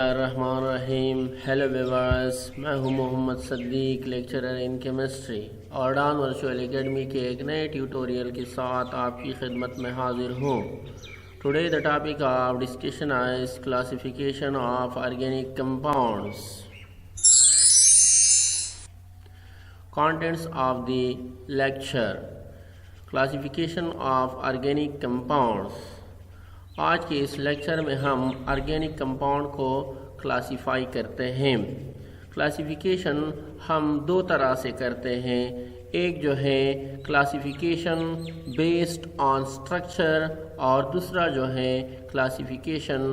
रहीम। Hello viewers, मैं हूं Mohammad Saddiq, lecturer in chemistry. ऑर्डान वर्चुअल एकेडमी के एक नए ट्यूटोरियल के साथ आपकी खिदमत में हाजिर हूं। Today the topic of discussion is classification of organic compounds. Contents of the lecture: classification of organic compounds. आज के इस लेक्चर में हम ऑर्गेनिक कंपाउंड को क्लासिफाई करते हैं। क्लासिफिकेशन हम दो तरह से करते हैं। एक जो है क्लासिफिकेशन बेस्ड ऑन स्ट्रक्चर और दूसरा जो है classification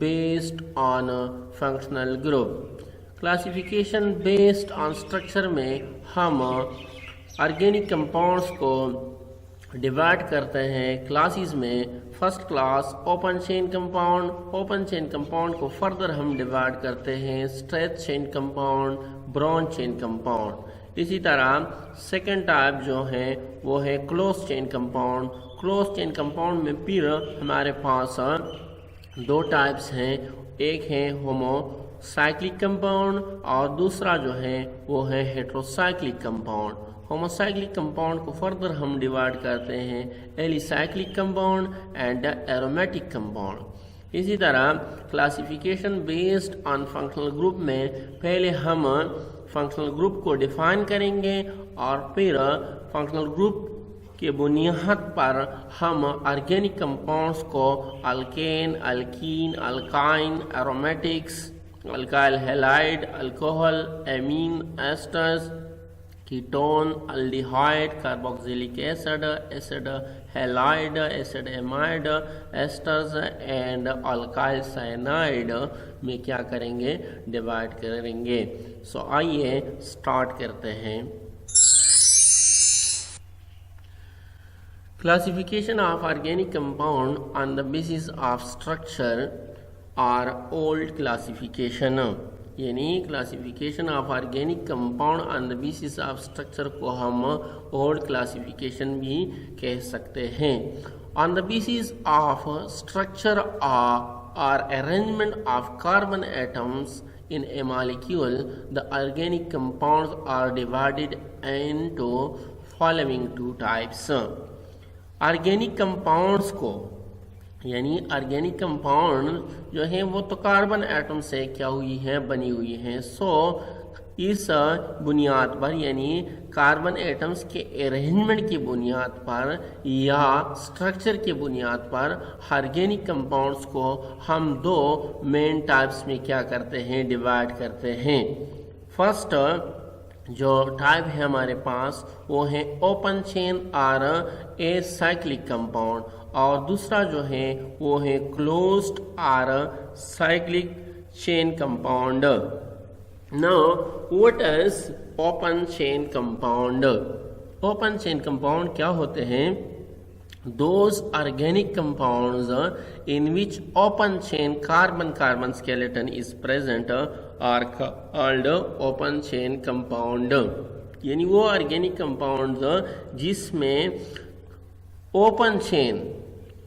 based on functional group. Classification based on structure में हम ऑर्गेनिक कंपाउंड्स को डिवाइड करते हैं क्लासेस में। First class open chain compound. Open chain compound को फर्दर हम डिवाइड करते हैं stretch chain compound, bronze chain compound. इसी तरह सेकंड टाइप जो है वो है close chain compound. Close chain compound में फिर हमारे पास दो टाइप्स हैं। एक है होमोसाइक्लिक कंपाउंड और दूसरा जो है वो है हेट्रोसाइक्लिक कंपाउंड। होमोसाइक्लिक कंपाउंड को फर्दर हम डिवाइड करते हैं alicyclic compound and aromatic compound. इसी तरह classification based on functional group में पहले हम फंक्शनल ग्रुप को डिफाइन करेंगे और फिर फंक्शनल ग्रुप के बुनियाद पर हम ऑर्गेनिक कंपाउंड्स को alkane, alkyne, alkyne, aromatics, alkyl halide, alcohol, amine asters, ketone, aldehyde, carboxylic acid, acid halide, acid amide asters and alkyl cyanide में क्या करेंगे, डिवाइड करेंगे। सो आइए स्टार्ट करते हैं। Classification of organic compound on the basis of structure और old classification, यानी classification of organic compound on the basis of structure को हम ओल्ड क्लासिफिकेशन भी कह सकते हैं। On the basis of structure और arrangement of carbon atoms in a molecule, the organic compounds are divided into following two types. Organic compounds को, यानी organic compound जो है वो तो कार्बन एटम से क्या हुई है, बनी हुई है। सो इस बुनियाद पर, यानी कार्बन एटम्स के अरेंजमेंट की बुनियाद पर या स्ट्रक्चर के बुनियाद पर ऑर्गेनिक कंपाउंड्स को हम दो मेन टाइप्स में क्या करते हैं, डिवाइड करते हैं। फर्स्ट जो टाइप है हमारे पास वो है ओपन चेन और एसाइक्लिक कंपाउंड, और दूसरा जो है वो है क्लोज्ड और cyclic chain compound. Now what is open chain compound? Open chain compound क्या होते हैं? Those organic compounds in which open chain carbon skeleton is present are called open chain compound। यानी वो ऑर्गेनिक कंपाउंड्स जिसमें open chain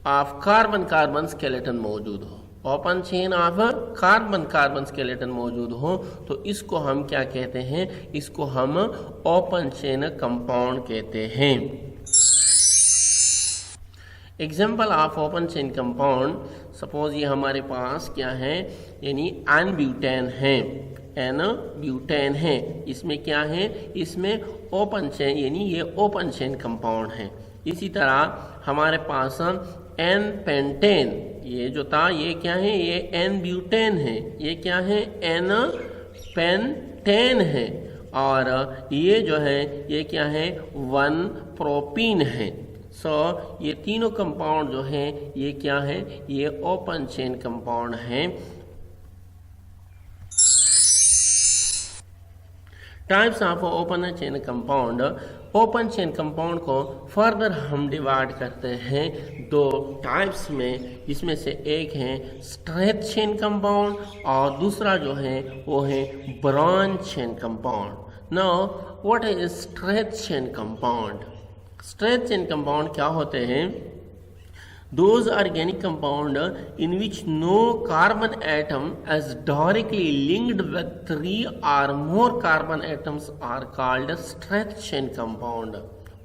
of carbon skeleton मौजूद हो, open chain of carbon skeleton मौजूद हो, तो इसको हम क्या कहते हैं? इसको हम ओपन चेन कंपाउंड कहते हैं। Example of open chain compound, suppose ये हमारे पास क्या है, यानी एन ब्यूटेन है। एन ब्यूटेन है, इसमें क्या है, इसमें ओपन चेन, यानी ये ओपन चेन कंपाउंड है। इसी तरह हमारे पास एन पेंटेन, ये जो था ये क्या है, ये एन ब्यूटेन है। ये क्या है, एन पेंटेन है। और ये जो है ये क्या है, 1 प्रोपीन है। सो ये तीनों कंपाउंड जो है ये क्या है, ये ओपन चेन कंपाउंड है। Types of open chain compound. Open chain compound को फर्दर हम डिवाइड करते हैं दो टाइप्स में, जिसमें से एक है स्ट्रेच चेन कंपाउंड और दूसरा जो है वो है bronze chain compound. Now what is stretch chain compound? Stretch chain compound क्या होते हैं? Those organic compound in which no carbon atom is directly linked with 3 or more carbon atoms are called stretch chain compound.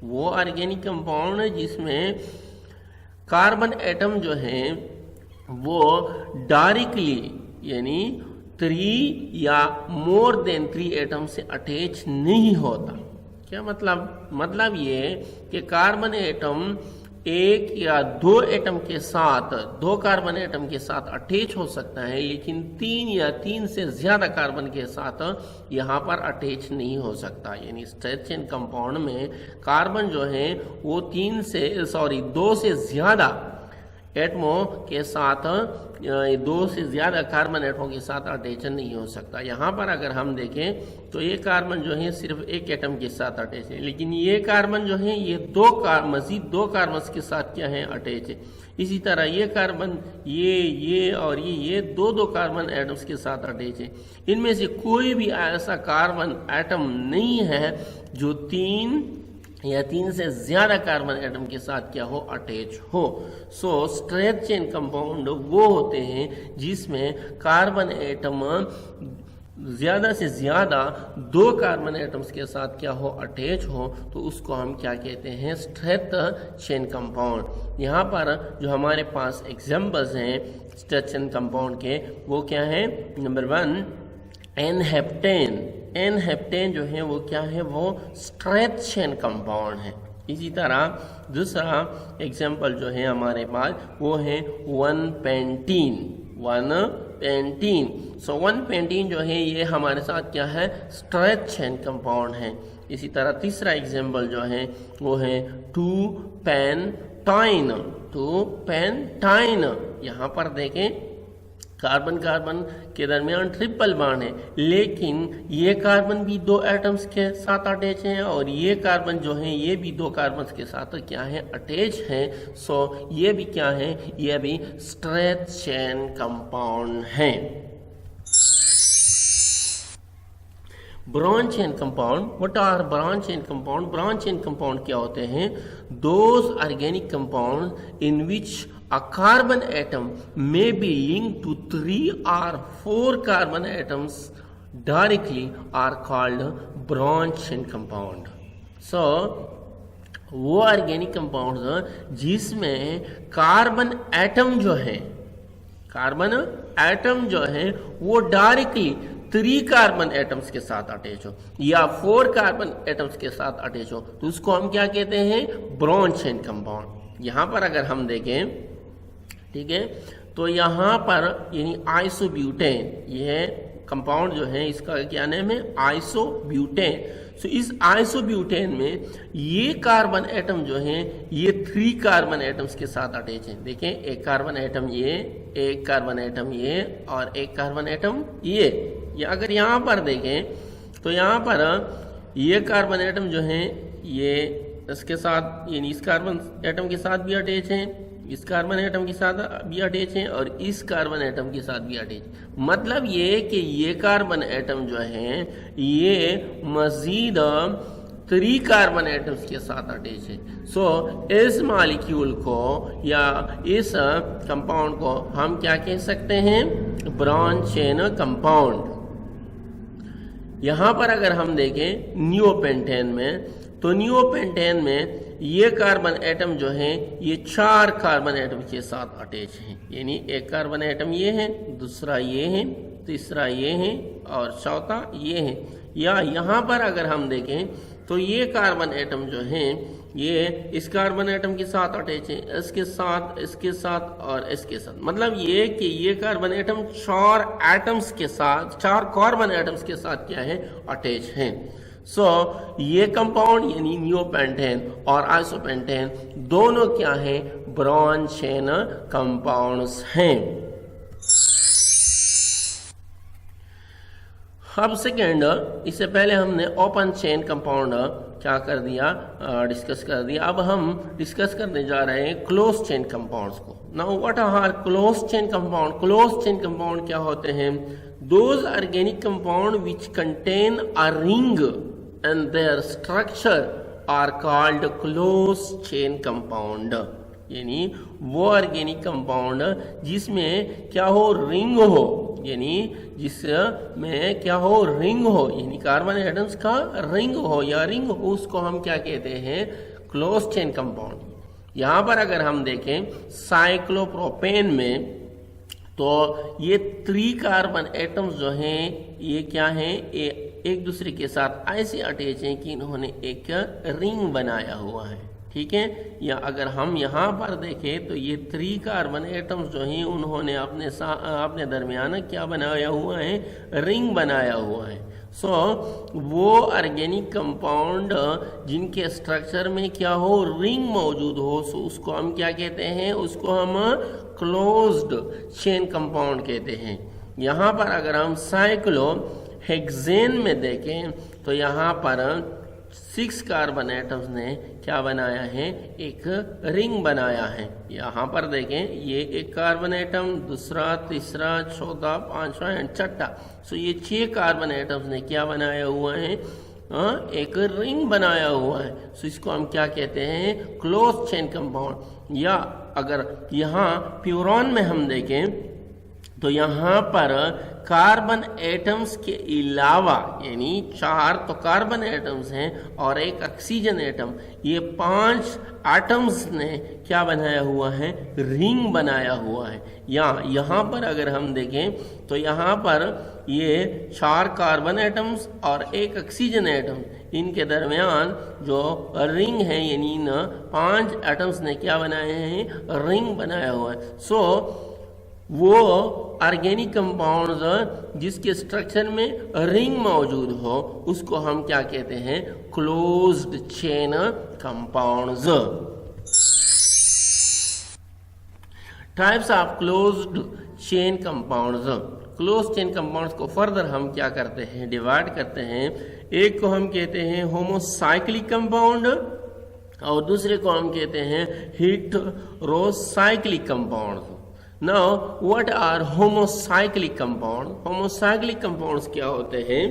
वो organic compound जिसमें carbon atom जो है वो directly यानी 3 या मोर देन 3 एटम से अटैच नहीं होता। क्या मतलब ये कि कार्बन एटम एक या दो एटम के साथ, दो कार्बन एटम के साथ अटैच हो सकता है, लेकिन 3 या 3 से ज्यादा कार्बन के साथ यहाँ पर अटैच नहीं हो सकता। यानी स्ट्रेच चेन कंपाउंड में कार्बन जो है वो 2 से ज्यादा एटमों के साथ, 2 से ज्यादा कार्बन एटमों के साथ अटैचन नहीं हो सकता। यहाँ पर अगर हम देखें तो ये कार्बन जो है सिर्फ एक एटम के साथ अटैच है, लेकिन ये कार्बन जो है ये मजीद 2 कार्बन के साथ क्या है अटैच है। इसी तरह ये कार्बन ये और ये 2 कार्बन एटम्स के साथ अटैच है। इनमें से कोई भी ऐसा कार्बन एटम नहीं है जो 3 या 3 से ज्यादा कार्बन एटम के साथ क्या हो अटैच हो। सो स्ट्रेच चेन कंपाउंड वो होते हैं जिसमें कार्बन एटम ज्यादा से ज्यादा 2 कार्बन एटम्स के साथ क्या हो अटैच हो, तो उसको हम क्या कहते हैं स्ट्रेच चेन कंपाउंड। यहाँ पर जो हमारे पास एग्जांपल्स हैं स्ट्रेच चेन कंपाउंड के वो क्या है, नंबर 1 एन-हेप्टेन जो है वो क्या है, वो स्ट्रेच चेन कंपाउंड है। इसी तरह दूसरा एग्जांपल जो है हमारे पास वो है 1-पेंटीन। सो 1-पेंटीन जो है ये हमारे साथ क्या है स्ट्रेच चेन कंपाउंड है। इसी तरह तीसरा एग्जांपल जो है वो है 2-पेंटाइन। यहाँ पर देखें कार्बन के दरमियान ट्रिपल बॉन्ड है, लेकिन ये कार्बन भी 2 एटम्स के साथ अटैच है और ये कार्बन जो है ये भी 2 कार्बन के साथ क्या है अटैच है। सो ये भी क्या है, ये भी स्ट्रेच चेन कंपाउंड है। Branch chain compound, what are branch chain compound? Branch chain compound क्या होते हैं? Those organic compound in which a carbon atom may be linked to 3 or 4 carbon atoms directly are called branch chain compound. So वो organic compounds जिसमें carbon atom जो है वो directly 3 carbon atoms के साथ अटैच हो या 4 कार्बन एटम्स के साथ अटैच हो, तो उसको हम क्या कहते हैं ब्रांच चेन कंपाउंड। यहाँ पर अगर हम देखें, ठीक है, तो यहाँ पर यानी आइसोब्यूटेन, यह कंपाउंड जो है इसका क्या नाम है आइसोब्यूटेन। सो इस आइसोब्यूटेन में ये कार्बन एटम जो है ये 3 कार्बन एटम्स के साथ अटैच है। देखें एक कार्बन एटम ये, एक कार्बन एटम ये और एक कार्बन एटम ये। या अगर यहाँ पर देखें तो यहाँ पर ये कार्बन एटम जो है ये इसके साथ यानी इस कार्बन एटम के साथ भी अटैच है, इस कार्बन एटम के साथ भी अटैच है और इस कार्बन एटम के साथ भी अटैच। मतलब ये कि ये कार्बन एटम जो है ये मजीद 3 कार्बन एटम्स के साथ अटैच है। सो इस मॉलिक्यूल को या इस कंपाउंड को हम क्या कह सकते हैं, ब्रांच चेन कंपाउंड। यहाँ पर अगर हम देखें नियोपेंटेन में, तो नियोपेंटेन में ये कार्बन एटम जो है ये 4 कार्बन एटम के साथ अटैच है। यानी एक कार्बन एटम ये है, दूसरा ये है, तीसरा ये है और चौथा ये है। या यहाँ पर अगर हम देखें तो ये कार्बन एटम जो है ये इस कार्बन एटम के साथ अटैच है, इसके साथ, इसके साथ और इसके साथ। मतलब ये कि ये कार्बन एटम 4 एटम्स के साथ, 4 कार्बन एटम्स के साथ क्या है अटैच है। सो ये कंपाउंड यानी नियोपेंटेन और आइसोपेंटेन दोनों क्या है ब्रांच चेन कंपाउंड्स हैं। अब सेकेंड, इससे पहले हमने ओपन चेन कंपाउंड क्या कर दिया, डिस्कस कर दिया। अब हम डिस्कस करने जा रहे हैं क्लोज चेन कंपाउंड्स को। Now what are close chain compound? Close chain compound क्या होते हैं? Those organic compound which contain a ring and their structure are called closed chain compound. यानी वो ऑर्गेनिक कंपाउंड जिसमें क्या हो, रिंग हो, यानी जिसमें क्या हो, रिंग हो, यानी कार्बन एटम्स का रिंग हो या रिंग हो, उसको हम क्या कहते हैं, क्लोज चेन कंपाउंड। यहाँ पर अगर हम देखें साइक्लोप्रोपेन में, तो ये 3 कार्बन एटम्स जो हैं ये क्या हैं, एक दूसरे के साथ ऐसे अटैच हैं कि इन्होंने एक रिंग बनाया हुआ है, ठीक है। या अगर हम यहाँ पर देखें तो ये 3 कार्बन एटम्स जो हैं उन्होंने अपने दरमियान क्या बनाया हुआ है, रिंग बनाया हुआ है। सो वो ऑर्गेनिक कंपाउंड जिनके स्ट्रक्चर में क्या हो, रिंग मौजूद हो, सो उसको हम क्या कहते हैं, उसको हम क्लोज्ड चेन कंपाउंड कहते हैं। यहाँ पर अगर हम साइक्लोहेक्सेन में देखें तो यहाँ पर 6 कार्बन एटम्स ने क्या बनाया है, एक रिंग बनाया है। यहाँ पर देखें ये एक कार्बन एटम, दूसरा, तीसरा, चौथा, पांचवा एंड छठा, सो ये 6 कार्बन एटम्स ने क्या बनाया हुआ है, एक रिंग बनाया हुआ है। सो इसको हम क्या कहते हैं, क्लोज चेन कंपाउंड। या अगर यहाँ प्यूरॉन में हम देखें तो यहाँ पर कार्बन एटम्स के अलावा, यानी 4 तो कार्बन एटम्स हैं और एक ऑक्सीजन एटम, ये 5 एटम्स ने क्या बनाया हुआ है, रिंग बनाया हुआ है। या यहाँ पर अगर हम देखें तो यहाँ पर ये 4 कार्बन एटम्स और एक ऑक्सीजन एटम, इनके दरमियान जो रिंग है, यानी 5 एटम्स ने क्या बनाए हैं, रिंग बनाया हुआ है। सो वो ऑर्गेनिक कंपाउंड्स जिसके स्ट्रक्चर में रिंग मौजूद हो उसको हम क्या कहते हैं, closed chain compounds. Types of closed chain compounds. Close chain compounds को फर्दर हम क्या करते हैं, डिवाइड करते हैं। एक को हम कहते हैं होमोसाइक्लिक कंपाउंड और दूसरे को हम कहते हैं heterocyclic compounds. Now, what are homocyclic compounds? Homocyclic compounds क्या होते हैं?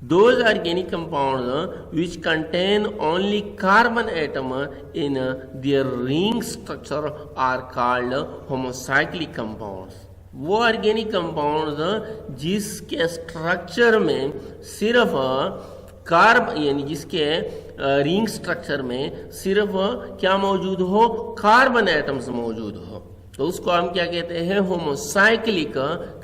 Those organic compounds which contain only carbon atom in their ring structure are called homocyclic compounds. वो ऑर्गेनिक कंपाउंड्स जिसके स्ट्रक्चर में सिर्फ यानी जिसके रिंग स्ट्रक्चर में सिर्फ क्या मौजूद हो, कार्बन एटम्स मौजूद हो, तो उसको हम क्या कहते हैं, होमोसाइक्लिक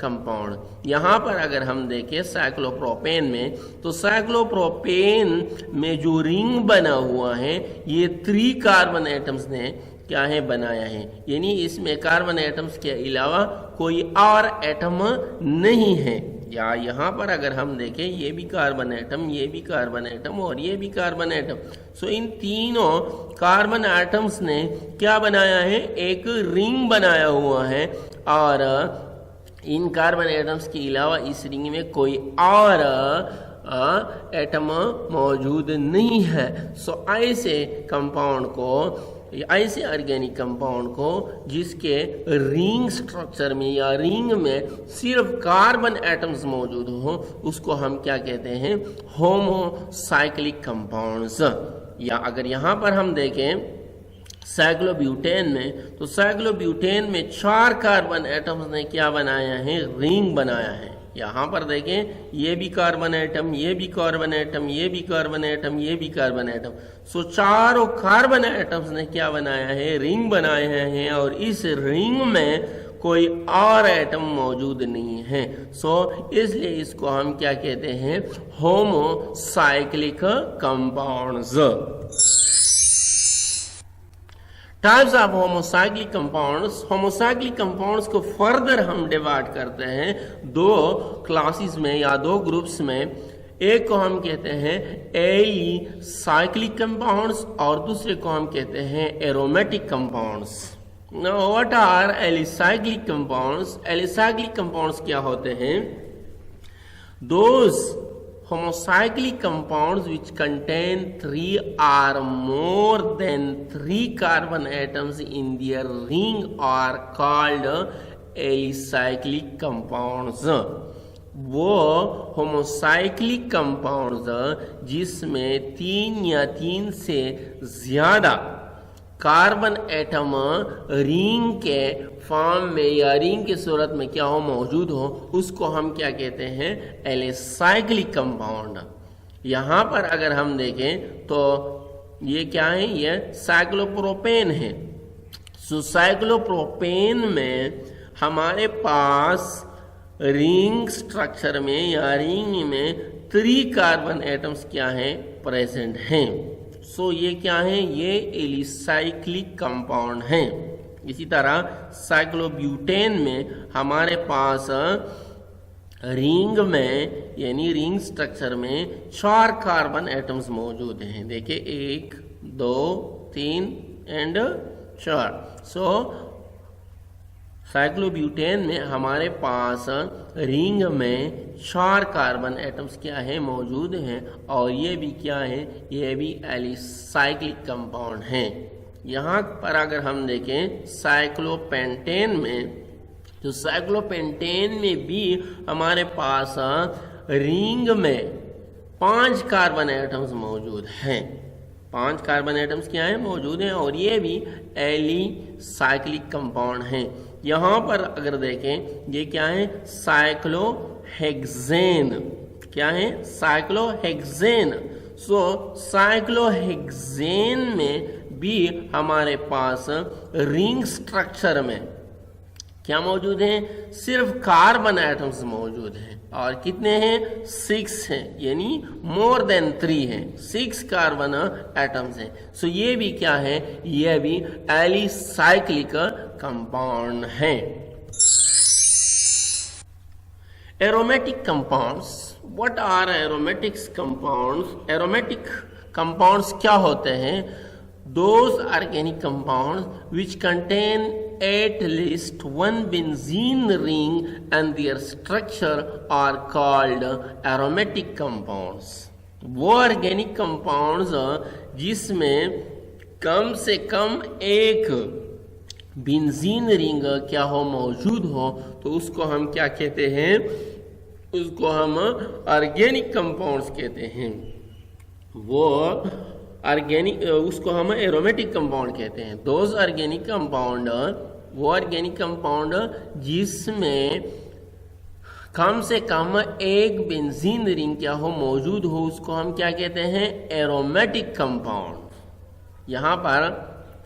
कंपाउंड। यहाँ पर अगर हम देखें साइक्लोप्रोपेन में, तो साइक्लोप्रोपेन में जो रिंग बना हुआ है ये 3 कार्बन एटम्स ने क्या है, बनाया है, यानी इसमें कार्बन एटम्स के अलावा कोई और एटम नहीं है। या यहाँ पर अगर हम देखें ये भी कार्बन एटम, ये भी कार्बन एटम और ये भी कार्बन एटम, सो इन तीनों कार्बन एटम्स ने क्या बनाया है, एक रिंग बनाया हुआ है और इन कार्बन एटम्स के अलावा इस रिंग में कोई और एटम मौजूद नहीं है। सो ऐसे कंपाउंड को, ऐसे ऑर्गेनिक कंपाउंड को जिसके रिंग स्ट्रक्चर में या रिंग में सिर्फ कार्बन एटम्स मौजूद हो उसको हम क्या कहते हैं, होमोसाइक्लिक कंपाउंड्स। या अगर यहाँ पर हम देखें साइक्लोब्यूटेन में, तो साइक्लोब्यूटेन में 4 कार्बन एटम्स ने क्या बनाया है, रिंग बनाया है। यहाँ पर देखें ये भी कार्बन एटम, ये भी कार्बन एटम, ये भी कार्बन एटम, ये भी कार्बन एटम, सो 4 कार्बन एटम्स ने क्या बनाया है, रिंग बनाए हैं और इस रिंग में कोई और एटम मौजूद नहीं है। सो इसलिए इसको हम क्या कहते हैं, homocyclic compounds. Types of homocyclic compounds. Homocyclic compounds को फर्दर हम डिवाइड करते हैं 2 क्लासेस में या 2 ग्रुप्स में। एक को हम कहते हैं एलिसाइक्लिक कंपाउंड्स और दूसरे को हम कहते हैं aromatic compounds. Now what are alicyclic compounds? Alicyclic compounds क्या होते हैं? Those homocyclic compounds which contain 3 or more than 3 carbon atoms in their ring are called alicyclic compounds. वो होमोसाइक्लिक कंपाउंड्स जिसमें 3 या 3 से ज्यादा कार्बन एटम रिंग के form में या रिंग की सूरत में क्या हो, मौजूद हो, उसको हम क्या कहते हैं, एलिसाइक्लिक कंपाउंड। यहाँ पर अगर हम देखें तो ये क्या है, ये साइक्लोप्रोपेन है। सो साइक्लोप्रोपेन में हमारे पास रिंग स्ट्रक्चर में या रिंग में 3 कार्बन एटम्स क्या हैं, प्रेजेंट हैं। सो ये क्या है, ये एलिसाइक्लिक कंपाउंड हैं। इसी तरह साइक्लोब्यूटेन में हमारे पास रिंग में यानी रिंग स्ट्रक्चर में 4 कार्बन एटम्स मौजूद हैं। देखिए 1 2 3 एंड 4। सो साइक्लोब्यूटेन में हमारे पास रिंग में 4 कार्बन एटम्स क्या है, मौजूद हैं, और ये भी क्या है, ये भी एलिसाइक्लिक कंपाउंड हैं। यहाँ पर अगर हम देखें साइक्लोपेंटेन में, तो साइक्लोपेंटेन में भी हमारे पास रिंग में 5 कार्बन एटम्स मौजूद हैं। 5 कार्बन एटम्स क्या है, मौजूद हैं, और ये भी एलिसाइक्लिक कंपाउंड हैं। यहाँ पर अगर देखें ये क्या है, साइक्लोहेक्सेन। क्या है, साइक्लोहेक्सेन। सो साइक्लोहेक्सेन में भी हमारे पास रिंग स्ट्रक्चर में क्या मौजूद हैं, सिर्फ कार्बन एटम्स मौजूद हैं, और कितने हैं, 6 हैं, यानी मोर देन 3 हैं, 6 कार्बन एटम्स हैं। सो ये भी क्या है, ये भी एलिसाइक्लिक कंपाउंड है। Aromatic compounds, what are aromatic compounds? Aromatic compounds क्या होते हैं? Those organic compounds which contain at least one benzene ring and their structure are called aromatic compounds. वो ऑर्गेनिक कंपाउंड्स जिसमें कम से कम एक बेंजीन रिंग क्या हो, मौजूद हो, तो उसको हम क्या कहते हैं, उसको हम ऑर्गेनिक कंपाउंड्स कहते हैं। वो ऑर्गेनिक, उसको हम एरोमेटिक कंपाउंड कहते हैं। दोज ऑर्गेनिक कंपाउंड, वो ऑर्गेनिक कंपाउंड जिसमें कम से कम एक बेंजीन रिंग क्या हो, मौजूद हो, उसको हम क्या कहते हैं, एरोमेटिक कंपाउंड। यहाँ पर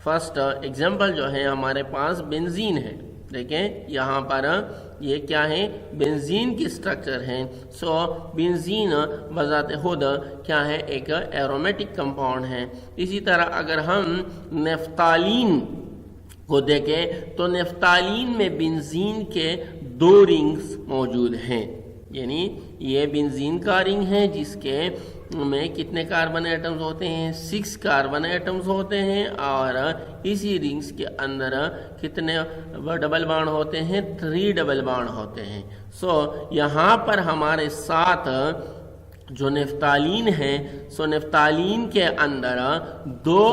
फर्स्ट एग्जांपल जो है हमारे पास बेंजीन है। देखें यहाँ पर ये क्या है, बेंजीन की स्ट्रक्चर है। सो बेंजीन बजाते खुद क्या है, एक एरोमेटिक कंपाउंड है। इसी तरह अगर हम नेफ्तालीन को देखें तो नेफ्तालीन में बेंजीन के 2 रिंग्स मौजूद हैं, यानी ये बेंजीन का रिंग है जिसके में कितने कार्बन एटम्स होते हैं, 6 कार्बन एटम्स होते हैं, और इसी रिंग्स के अंदर कितने डबल बॉन्ड होते हैं, 3 डबल बॉन्ड होते हैं। सो यहाँ पर हमारे साथ जो नेफ्तालीन है, सो नेफ्तालीन के अंदर 2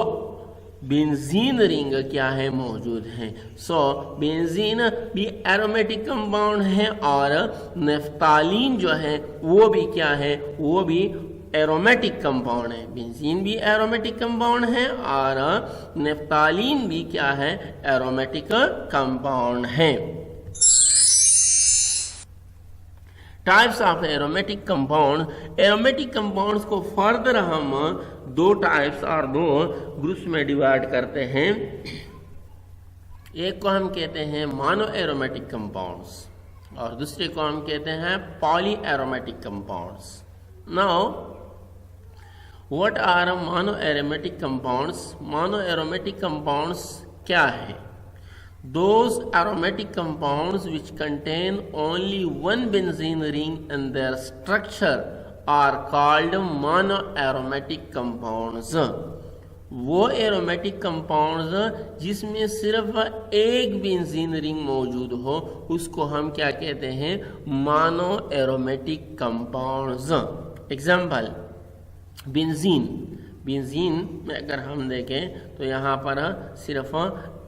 बेंजीन रिंग क्या है, मौजूद हैं। सो बेंजीन भी एरोमेटिक कंपाउंड है, और नेफ्तालीन जो है वो भी क्या है, वो भी एरोमेटिक कंपाउंड है। बेंजीन भी एरोमेटिक कंपाउंड है, और नेफ्तालीन भी क्या है, एरोमेटिक कंपाउंड है। Types of aromatic compound. Aromatic compounds को फर्दर हम 2 टाइप्स और 2 ग्रुप्स में डिवाइड करते हैं। एक को हम कहते हैं मोनो एरोमेटिक कंपाउंड्स, और दूसरे को हम कहते हैं poly aromatic compounds. Now what are mono aromatic compounds? Mono aromatic compounds क्या है? Those aromatic compounds which contain only one benzene ring and their structure are called monoaromatic compounds. वो aromatic compounds जिसमें सिर्फ एक बेंजीन रिंग मौजूद हो, उसको हम क्या कहते हैं, mono aromatic compounds. Example, benzene. Benzene में अगर हम देखें तो यहाँ पर सिर्फ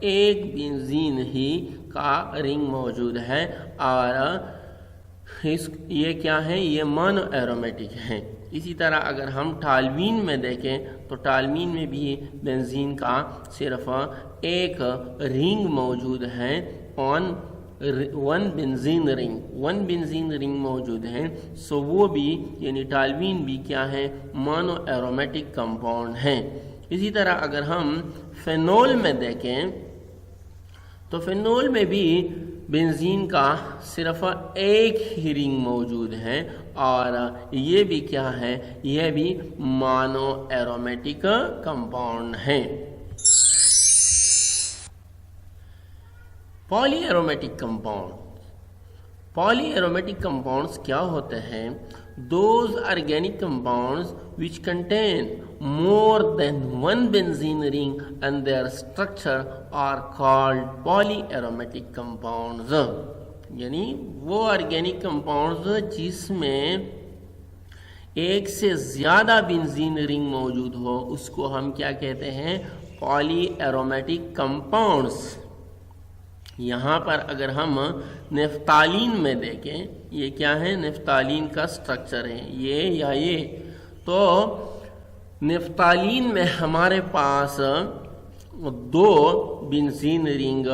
एक बेंजीन ही का रिंग मौजूद है, और ये क्या है, ये मोनो एरोमेटिक हैं। इसी तरह अगर हम टालवीन में देखें तो टालवीन में भी बेंजीन का सिर्फ एक रिंग मौजूद है, वन बेंजीन रिंग मौजूद है। सो वो भी यानी टालवीन भी क्या है, मोनो एरोमेटिक कंपाउंड है। इसी तरह अगर हम फेनोल में देखें तो फेनोल में भी बेंजीन का सिर्फ एक ही रिंग मौजूद है और ये भी क्या है, यह भी मोनो एरोमेटिक कंपाउंड है। पॉली एरोमेटिक कंपाउंड्स क्या होते हैं? Those organic compounds which contain more than one benzene ring and their structure are called polyaromatic compounds। यानी वो ऑर्गेनिक कंपाउंड्स जिसमें एक से ज़्यादा बेंजीन रिंग मौजूद हो उसको हम क्या कहते हैं, पॉली एरोमेटिक कंपाउंड्स। यहाँ पर अगर हम नेफ्तालीन में देखें, ये क्या है, नेफ्तालीन का स्ट्रक्चर है ये या ये। तो नेफ्तालीन में हमारे पास दो बेंजीन रिंग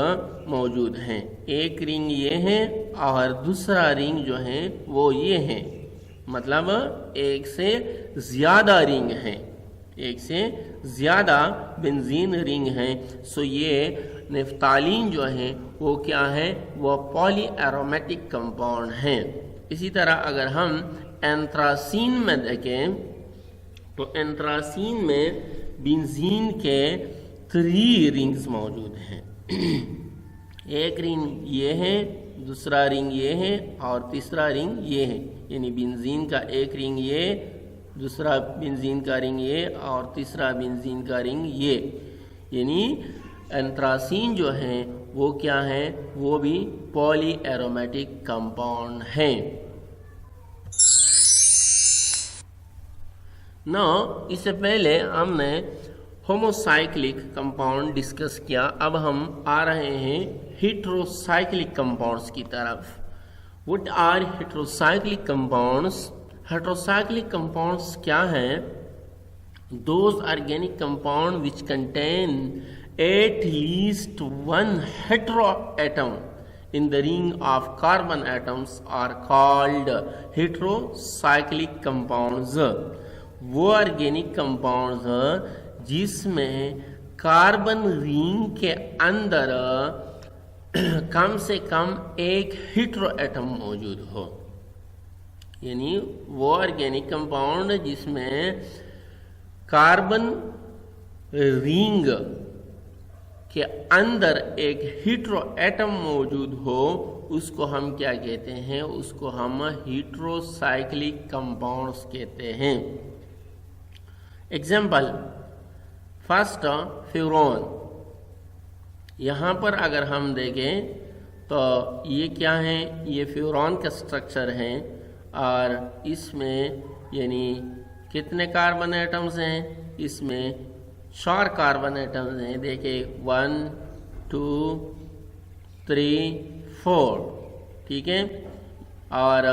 मौजूद हैं, एक रिंग ये है और दूसरा रिंग जो है वो ये है, मतलब एक से ज़्यादा रिंग है, एक से ज़्यादा बेंजीन रिंग है। सो ये नेफ्तालीन जो है वो क्या है, वो पॉली एरोमेटिक कंपाउंड है। इसी तरह अगर हम एंथ्रासीन में देखें तो एंथ्रासीन में बेंजीन के 3 रिंग्स मौजूद हैं। एक रिंग ये है, दूसरा रिंग ये है और तीसरा रिंग ये है। यानी बेंजीन का एक रिंग ये, दूसरा बेंजीन का रिंग ये और तीसरा बेंजीन का रिंग ये। यानी एंथ्रासीन जो है वो क्या है, वो भी पॉली एरोमेटिक कंपाउंड है। इससे पहले हमने होमोसाइक्लिक कंपाउंड डिस्कस किया, अब हम आ रहे हैं हेटेरोसाइक्लिक कंपाउंड्स की तरफ। What are heterocyclic compounds? Heterocyclic compounds क्या हैं? Those organic compound which contain at least one heteroatom in the ring of carbon atoms are called heterocyclic compounds। वो ऑर्गेनिक कंपाउंड्स जिसमें कार्बन रिंग के अंदर कम से कम एक हेटेरोएटम मौजूद हो। यानी वो ऑर्गेनिक कंपाउंड जिसमें कार्बन रिंग के अंदर एक हेटेरोएटम मौजूद हो उसको हम क्या कहते हैं, उसको हम हेटेरोसाइक्लिक कंपाउंड्स कहते हैं। Example, first furan. यहाँ पर अगर हम देखें तो ये क्या है, ये फ्यूरॉन का स्ट्रक्चर है और इसमें यानी कितने कार्बन एटम्स हैं, इसमें 4 कार्बन एटम्स हैं। देखिए 1 2 3 4, ठीक है। और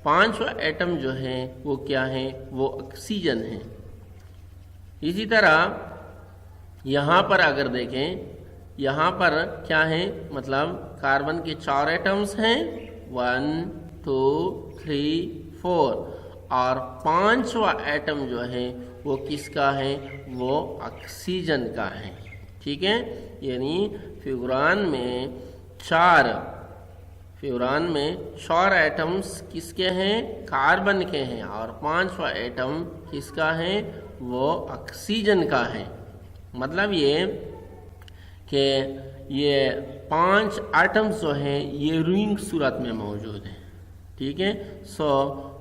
5वां एटम जो है वो क्या है, वो ऑक्सीजन है। इसी तरह यहाँ पर अगर देखें, यहाँ पर क्या है, मतलब कार्बन के 4 एटम्स हैं 1 2 3 4 और 5वां एटम जो है वो किसका है, वो ऑक्सीजन का है, ठीक है। यानी फ्यूरान में 4 एटम्स किसके हैं, कार्बन के हैं और 5वां एटम किसका है, वो ऑक्सीजन का है। मतलब ये कि ये 5 एटम्स जो हैं ये रिंग सूरत में मौजूद हैं, ठीक है। सो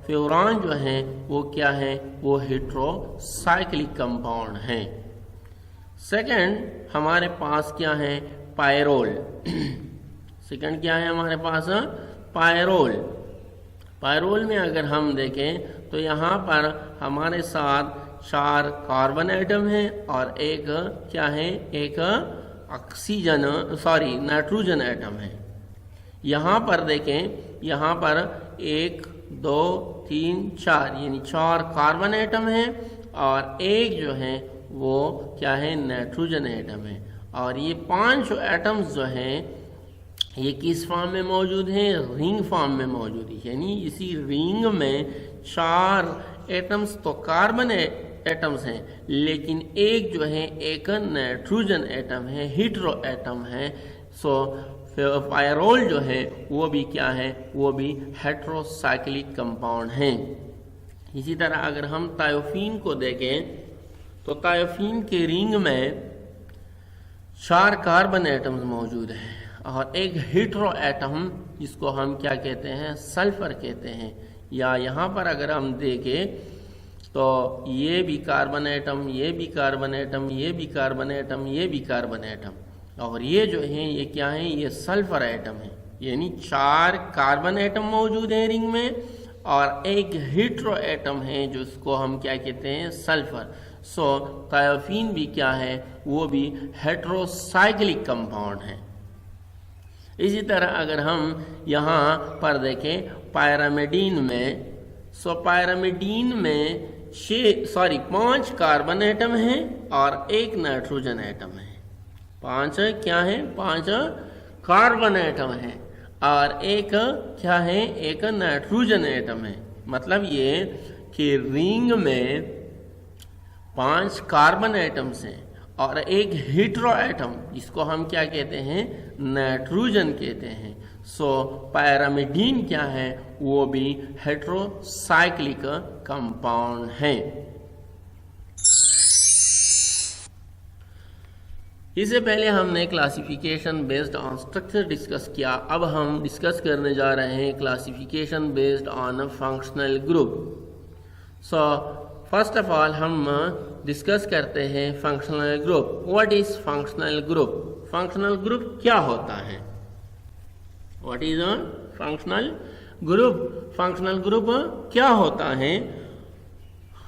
फ्यूरान जो है वो क्या है, वो हेटेरोसाइक्लिक कंपाउंड है। सेकंड हमारे पास क्या है, पायरोल। सेकंड क्या है हमारे पास, पायरोल। पायरोल में अगर हम देखें तो यहाँ पर हमारे साथ 4 कार्बन एटम है और एक क्या है, एक नाइट्रोजन एटम है। यहाँ पर देखें, यहाँ पर 1 2 3 4 यानी 4 कार्बन एटम है और एक जो है वो क्या है, नाइट्रोजन एटम है। और ये 5 एटम्स जो हैं ये किस फॉर्म में मौजूद हैं, रिंग फॉर्म में मौजूद है। यानी इसी रिंग में 4 एटम्स तो कार्बन एटम्स हैं, लेकिन एक जो है एक नाइट्रोजन एटम है, हीटेरो एटम है। सो पायरोल जो है वो भी क्या है, वो भी हेटेरोसाइक्लिक कंपाउंड है। इसी तरह अगर हम थायोफीन को देखें तो थायोफीन के रिंग में 4 कार्बन एटम्स मौजूद हैं और एक हीटेरो एटम जिसको हम क्या कहते हैं, सल्फर कहते हैं। या यहाँ पर अगर हम देखें तो ये भी कार्बन एटम, ये भी कार्बन एटम, ये भी कार्बन एटम, ये भी कार्बन एटम, और ये जो है ये क्या है, ये सल्फर एटम है। यानी 4 कार्बन एटम मौजूद हैं रिंग में और एक हीटेरो एटम है जिसको हम क्या कहते हैं, सल्फर। सो थायोफीन भी क्या है, वो भी हेटेरोसाइक्लिक कंपाउंड है। इसी तरह अगर हम यहाँ पर देखें पायरामिडीन में, सो पायरामिडीन में 5 कार्बन एटम हैं और एक नाइट्रोजन एटम है। 5 क्या है, 5 कार्बन एटम है और एक क्या है, एक नाइट्रोजन एटम है। मतलब ये कि रिंग में 5 कार्बन एटम्स हैं और एक हीटेरो एटम जिसको हम क्या कहते हैं, नाइट्रोजन कहते हैं। सो पायरामिडीन क्या है, वो भी हेटेरोसाइक्लिक कंपाउंड है। इससे पहले हमने classification based on structure discuss किया। अब हम डिस्कस करने जा रहे हैं classification based on functional group. So first of all हम डिस्कस करते हैं functional group. What is functional group? Functional group क्या होता है? What is a functional group? Functional group क्या होता है?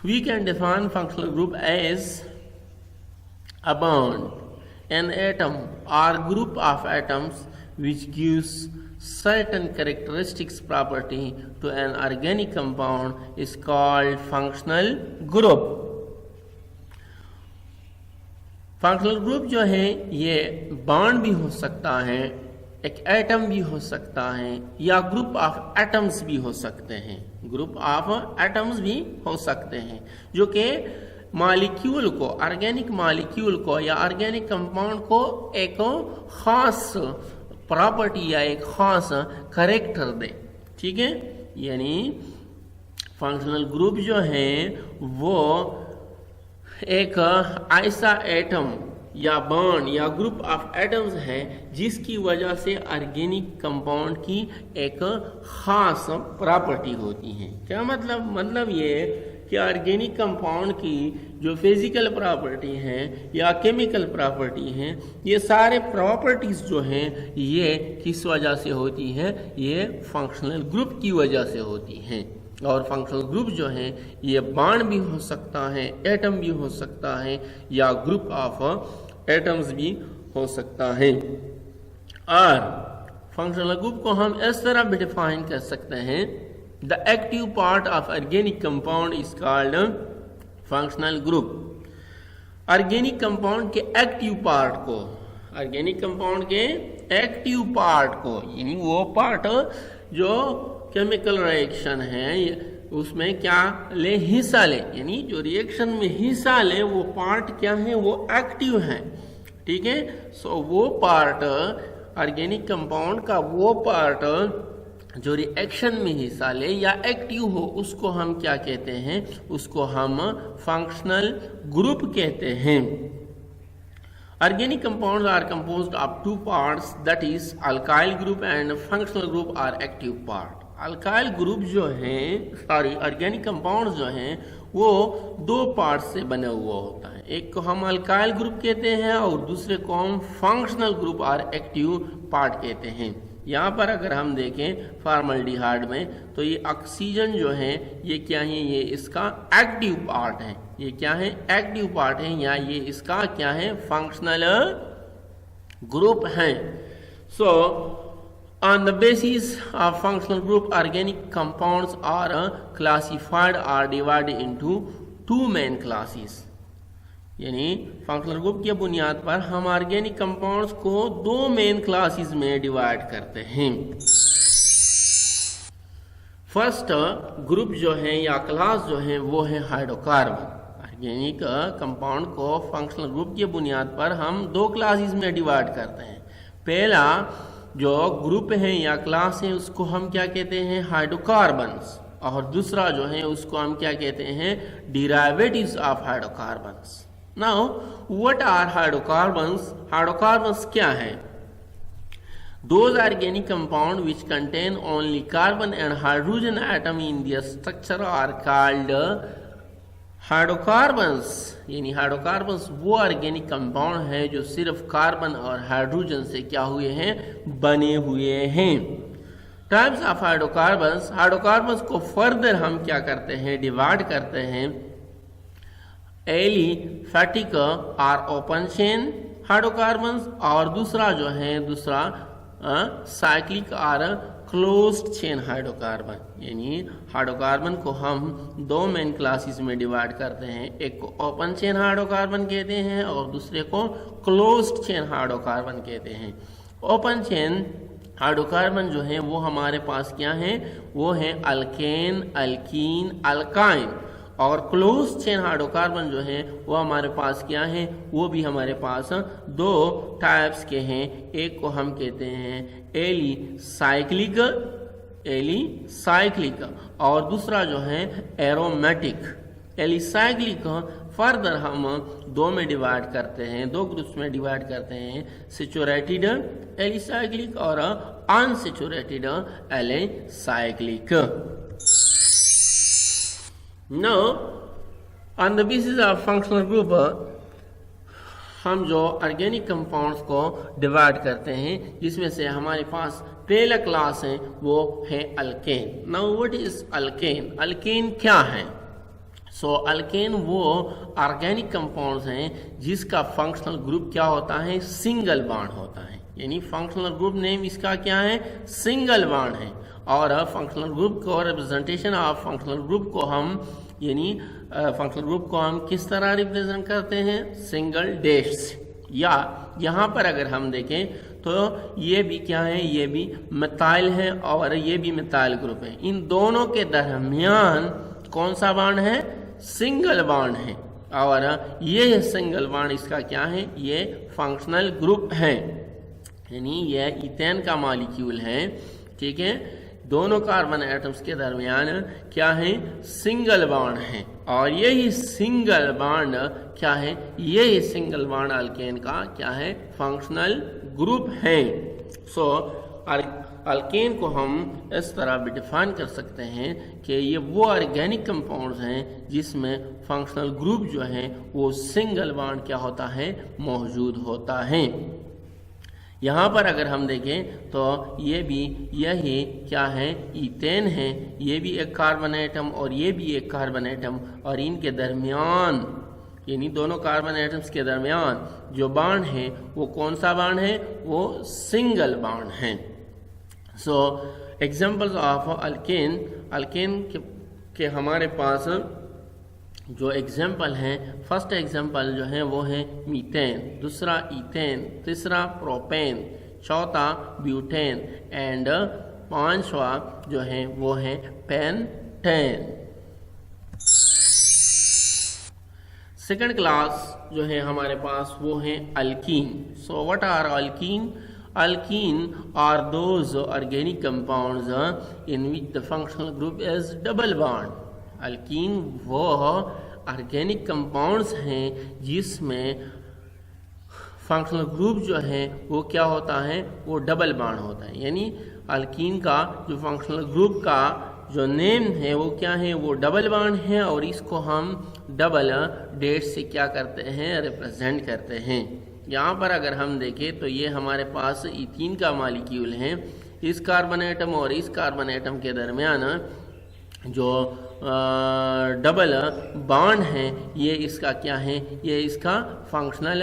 We can define functional group as a bond, an atom or group of atoms which gives certain characteristics property to an organic compound is called functional group. Functional group जो है ये bond भी हो सकता है, एक एटम भी हो सकता है, या ग्रुप ऑफ एटम्स भी हो सकते हैं। ग्रुप ऑफ एटम्स भी हो सकते हैं जो कि मॉलिक्यूल को, ऑर्गेनिक मॉलिक्यूल को या ऑर्गेनिक कंपाउंड को एक खास प्रॉपर्टी या एक खास कैरेक्टर दे। ठीक है, यानी फंक्शनल ग्रुप जो है वो एक ऐसा एटम या बॉन्ड या ग्रुप ऑफ एटम्स है जिसकी वजह से ऑर्गेनिक कंपाउंड की एक खास प्रॉपर्टी होती है। क्या मतलब? मतलब ये कि ऑर्गेनिक कंपाउंड की जो फिजिकल प्रॉपर्टी हैं या केमिकल प्रॉपर्टी हैं, ये सारे प्रॉपर्टीज जो हैं ये किस वजह से होती हैं? ये फंक्शनल ग्रुप की वजह से होती हैं। और फंक्शनल ग्रुप जो है ये बॉन्ड भी हो सकता है, एटम भी हो सकता है, या ग्रुप ऑफ एटम्स भी हो सकता है। और फंक्शनल ग्रुप को हम इस तरह भी डिफाइन कर सकते हैं, the active part of organic compound is called functional group. Organic compound के एक्टिव पार्ट को, ऑर्गेनिक कंपाउंड के एक्टिव पार्ट को, यानी वो पार्ट जो केमिकल रिएक्शन है उसमें क्या ले, हिस्सा ले, यानी जो रिएक्शन में हिस्सा ले वो पार्ट क्या है, वो एक्टिव है। ठीक है, सो वो पार्ट ऑर्गेनिक कंपाउंड का वो पार्ट जो रिएक्शन में हिस्सा ले या एक्टिव हो उसको हम क्या कहते हैं? उसको हम फंक्शनल ग्रुप कहते हैं। Organic compounds are composed of 2 parts, that is alkyl group and functional group are active part. alkyl group जो है, ऑर्गेनिक कंपाउंड्स जो हैं वो 2 पार्ट से बना हुआ होता है। एक को हम अल्काइल ग्रुप कहते हैं और दूसरे को हम फंक्शनल ग्रुप और एक्टिव पार्ट कहते हैं। यहाँ पर अगर हम देखें फॉर्मल्डिहाइड में तो ये ऑक्सीजन जो है ये क्या है, ये इसका एक्टिव पार्ट है। ये क्या है? एक्टिव पार्ट है, या ये इसका क्या है? फंक्शनल ग्रुप है। सो On the basis of functional group, organic compounds are classified or divided into two main classes. यानी फंक्शनल ग्रुप की बुनियाद पर हम ऑर्गेनिक कंपाउंड्स को दो मेन क्लासेस में डिवाइड करते हैं. फर्स्ट ग्रुप जो है या क्लास जो है वो है हाइड्रोकार्बन. ऑर्गेनिक कंपाउंड को फंक्शनल ग्रुप की बुनियाद पर हम दो क्लासेस में डिवाइड करते हैं. पहला जो ग्रुप है या क्लास है उसको हम क्या कहते हैं, हाइड्रोकार्बन्स, और दूसरा जो है उसको हम क्या कहते हैं, derivatives of hydrocarbons. Now what are hydrocarbons? Hydrocarbons क्या है? Those organic compounds which contain only carbon and hydrogen atom in their structure are called hydrocarbons. यानी हाइड्रोकार्बन्स वो ऑर्गेनिक कंपाउंड है जो सिर्फ कार्बन और हाइड्रोजन से क्या हुए हैं, बने हुए हैं. Types of hydrocarbons. हाइड्रोकार्बन्स को फर्दर हम क्या करते हैं, डिवाइड करते हैं. एलिफैटिक और ओपन चेन हाइड्रोकार्बन्स, और दूसरा जो है दूसरा साइक्लिक और क्लोज्ड चेन हाइड्रोकार्बन. यानी हाइड्रोकार्बन को हम दो मेन क्लासेस में डिवाइड करते हैं. एक को ओपन चेन हाइड्रोकार्बन कहते हैं और दूसरे को क्लोज्ड चेन हाइड्रोकार्बन कहते हैं. ओपन चेन हाइड्रोकार्बन जो है वो हमारे पास क्या है, वो है अल्केन, अल्कीन, अल्काइन. और क्लोज चेन हाइड्रोकार्बन जो है वो हमारे पास क्या है, वो भी हमारे पास दो टाइप्स के हैं. एक को हम कहते हैं एलिसाइक्लिक, और दूसरा जो है एरोमेटिक. एलिसाइक्लिक फर्दर हम दो में डिवाइड करते हैं, दो ग्रुप्स में डिवाइड करते हैं. सैचुरेटेड एलिसाइक्लिक और unsaturated alicyclic. Now, on the basis of functional group, हम जो ऑर्गेनिक कंपाउंड्स को डिवाइड करते हैं जिसमें से हमारे पास पहला क्लास है वो है alkane. Now what is alkane? Alkane क्या है? सो अल्केन वो ऑर्गेनिक कंपाउंड्स हैं जिसका फंक्शनल ग्रुप क्या होता है, सिंगल बॉन्ड होता है. यानी फंक्शनल ग्रुप नेम इसका क्या है, सिंगल बॉन्ड है. और फंक्शनल ग्रुप को रिप्रेजेंटेशन ऑफ फंक्शनल ग्रुप को हम यानी फंक्शनल ग्रुप को हम किस तरह रिप्रेजेंट करते हैं, सिंगल डैश. या यहाँ पर अगर हम देखें तो ये भी क्या है, ये भी मिथाइल है और ये भी मिथाइल ग्रुप है. इन दोनों के दरमियान कौन सा बॉन्ड है, सिंगल बॉन्ड है. और ये सिंगल बॉन्ड इसका क्या है, ये फंक्शनल ग्रुप है. यानी ये इथेन का मॉलिक्यूल है. ठीक है, दोनों कार्बन एटम्स के दरमियान क्या है, सिंगल बॉन्ड है. और यही सिंगल बॉन्ड क्या है, यही सिंगल बॉन्ड अल्केन का क्या है, फंक्शनल ग्रुप है. सो अल्केन को हम इस तरह भी डिफाइन कर सकते हैं कि ये वो ऑर्गेनिक कंपाउंड्स हैं जिसमें फंक्शनल ग्रुप जो है वो सिंगल बॉन्ड क्या होता है, मौजूद होता है. यहाँ पर अगर हम देखें तो ये भी यही क्या है, इथेन है. ये भी एक कार्बन एटम और ये भी एक कार्बन एटम, और इनके दरमियान यानी दोनों कार्बन एटम्स के दरमियान जो बॉन्ड है वो कौन सा बॉन्ड है, वो सिंगल बॉन्ड है. सो एग्जांपल्स ऑफ अल्केन. अल्केन के हमारे पास जो एग्जाम्पल हैं, फर्स्ट एग्जाम्पल जो है वो है मीथेन, दूसरा इथेन, तीसरा प्रोपेन, चौथा ब्यूटेन एंड पांचवा जो है वो है पेंटेन. सेकंड क्लास जो है हमारे पास वो है alkene. So what are alkene? Alkene are those organic compounds in which the functional group is double bond. Alkyne वो ऑर्गेनिक कंपाउंड्स हैं जिसमें फंक्शनल ग्रुप जो है वो क्या होता है, वो डबल बॉन्ड होता है. यानी अल्कीन का जो फंक्शनल ग्रुप का जो नेम है वो क्या है, वो डबल बॉन्ड है. और इसको हम डबल डेट से क्या करते हैं, रिप्रेजेंट करते हैं. यहाँ पर अगर हम देखें तो ये हमारे पास इथीन का मॉलिक्यूल है. इस कार्बन एटम और इस कार्बन एटम के दरमियान जो डबल बॉन्ड है ये इसका क्या है, ये इसका फंक्शनल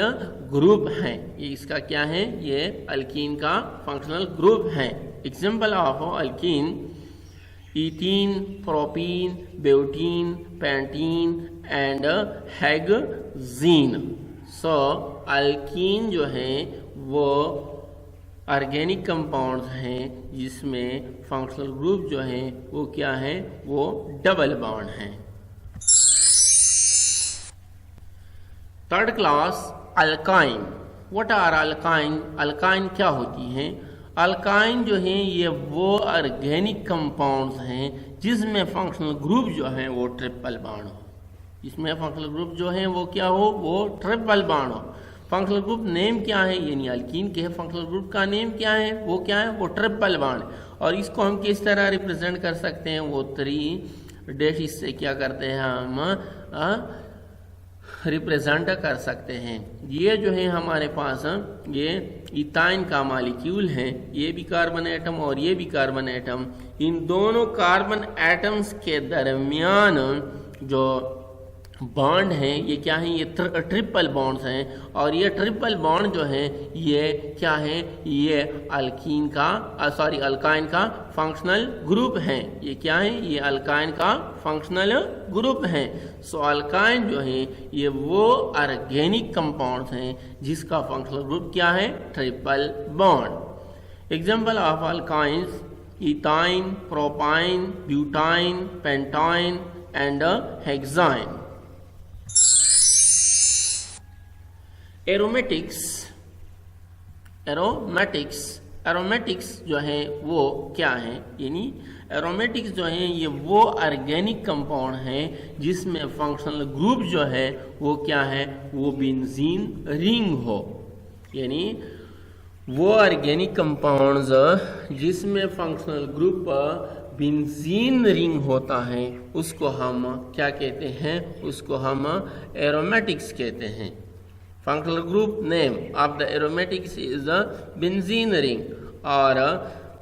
ग्रुप है. ये इसका क्या है, ये अल्कीन का फंक्शनल ग्रुप है. Example of alkene: ethene, propene, butene, pentene and hexane. So alkene जो है वो ऑर्गेनिक कंपाउंड्स हैं जिसमें फंक्शनल ग्रुप जो है वो क्या है, वो डबल बॉन्ड हैं। Third class alkyne. What are alkyne? Alkyne क्या होती हैं? अल्काइन जो हैं ये वो ऑर्गेनिक कंपाउंड्स हैं जिसमें फंक्शनल ग्रुप जो है वो ट्रिपल बॉन्ड हो। इसमें फंक्शनल ग्रुप जो है वो क्या हो, वो ट्रिपल बॉन्ड हो। फंक्शनल ग्रुप नेम क्या है, यानी अल्कीन के फंक्शनल ग्रुप का नेम क्या है, वो क्या है, वो ट्रिपल बॉन्ड। और इसको हम किस तरह रिप्रेजेंट कर सकते हैं, वो 3 डैश से क्या करते हैं, हम रिप्रेजेंट कर सकते हैं। ये जो है हमारे पास ये इथाइन का मॉलिक्यूल है, ये भी कार्बन एटम और ये भी कार्बन एटम। इन दोनों कार्बन एटम्स के दरमियान जो बॉन्ड हैं ये क्या है, ये ट्रिपल बॉन्ड्स हैं। और ये ट्रिपल बॉन्ड जो है ये क्या है, ये अल्कीन का अल्काइन का फंक्शनल ग्रुप है। ये क्या है, ये अल्काइन का फंक्शनल ग्रुप है। सो अल्काइन जो है ये वो ऑर्गेनिक कंपाउंड्स हैं जिसका फंक्शनल ग्रुप क्या है, triple bond. Example of alkynes: ethyne, propyne, butyne, pentyne and hexyne. Aromatics जो है वो क्या है, यानी एरोमेटिक्स जो है ये वो ऑर्गेनिक कंपाउंड है जिसमें फंक्शनल ग्रुप जो है वो क्या है, वो बेंजीन रिंग हो। यानी वो ऑर्गेनिक कंपाउंड्स जिसमें फंक्शनल ग्रुप बेंजीन रिंग होता है उसको हम क्या कहते हैं, उसको हम एरोमेटिक्स कहते हैं। Functional group name of the aromatics is the benzene ring. और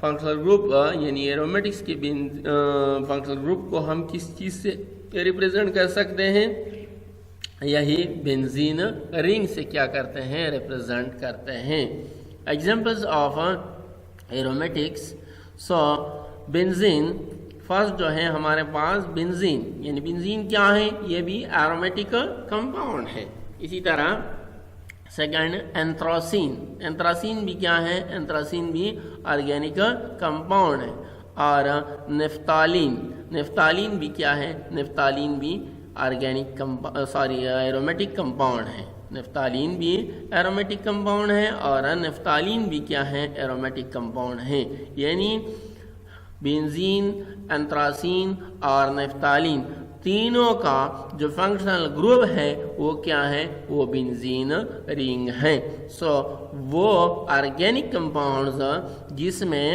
फंक्शनल ग्रुप यानी एरोमेटिक्स के फंक्शनल ग्रुप को हम किस चीज़ से रिप्रेजेंट कर सकते हैं, यही बेंजीन रिंग से क्या करते हैं, रिप्रेजेंट करते हैं। Examples of aromatics: so benzene, first जो है हमारे पास बेंजीन, यानी बेंजीन क्या है, ये भी एरोमेटिक कंपाउंड है। इसी तरह सेकंड एंथ्रासीन, एंथ्रासीन भी क्या है, एंथ्रासीन भी ऑर्गेनिक कंपाउंड है। और नेफ्तालीन, नेफ्तालीन भी क्या है, नेफ्तालीन भी ऑर्गेनिक एरोमेटिक कंपाउंड है। नेफ्तालीन भी एरोमेटिक कंपाउंड है और नेफ्तालीन भी क्या है, एरोमेटिक कंपाउंड है। यानी बेंजीन, एंथ्रासीन और नेफ्तालीन तीनों का जो फंक्शनल ग्रुप है वो क्या है, वो बेंजीन रिंग है। सो वो ऑर्गेनिक कंपाउंड्स जिसमें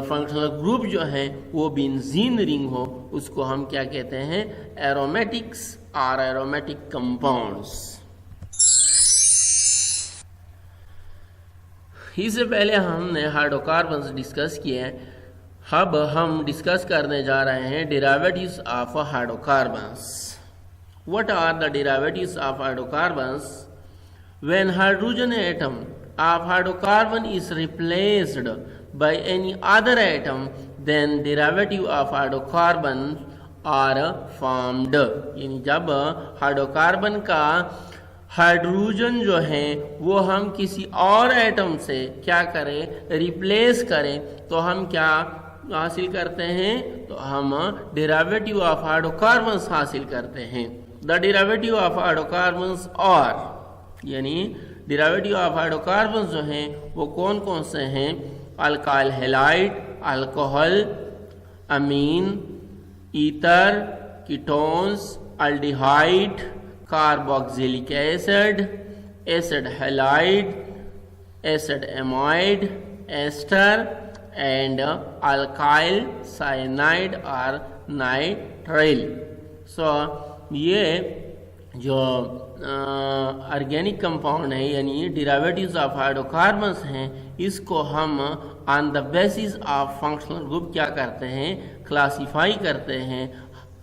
फंक्शनल ग्रुप जो है वो बेंजीन रिंग हो उसको हम क्या कहते हैं, एरोमेटिक्स और एरोमेटिक कंपाउंड्स। इससे पहले हमने हाइड्रोकार्बन्स डिस्कस किए हैं। अब हम डिस्कस करने जा रहे हैं derivatives of hydrocarbons. What are the derivatives of hydrocarbons? When hydrogen atom of hydrocarbon is replaced by any other atom then derivative of hydrocarbon are formed. यानी जब हाइड्रोकार्बन का हाइड्रोजन जो है वो हम किसी और एटम से क्या करें, रिप्लेस करें, तो हम क्या हासिल करते हैं, तो हम डेरिवेटिव ऑफ हाइड्रोकार्बन्स हासिल करते हैं। द डेरिवेटिव ऑफ हाइड्रोकार्बन्स और, यानी डेरिवेटिव ऑफ हाइड्रोकार्बन्स जो हैं वो कौन कौन से हैं, alkyl halide, alcohol, amine, ether, ketones, aldehyde, carboxylic acid, acid halide, acid amide, ester and alkyl cyanide और नाइट्राइल। सो ये जो ऑर्गेनिक कंपाउंड है यानी डेरिवेटिव्स ऑफ हाइड्रोकार्बन्स हैं, इसको हम on the basis of functional group क्या करते हैं, क्लासिफाई करते हैं।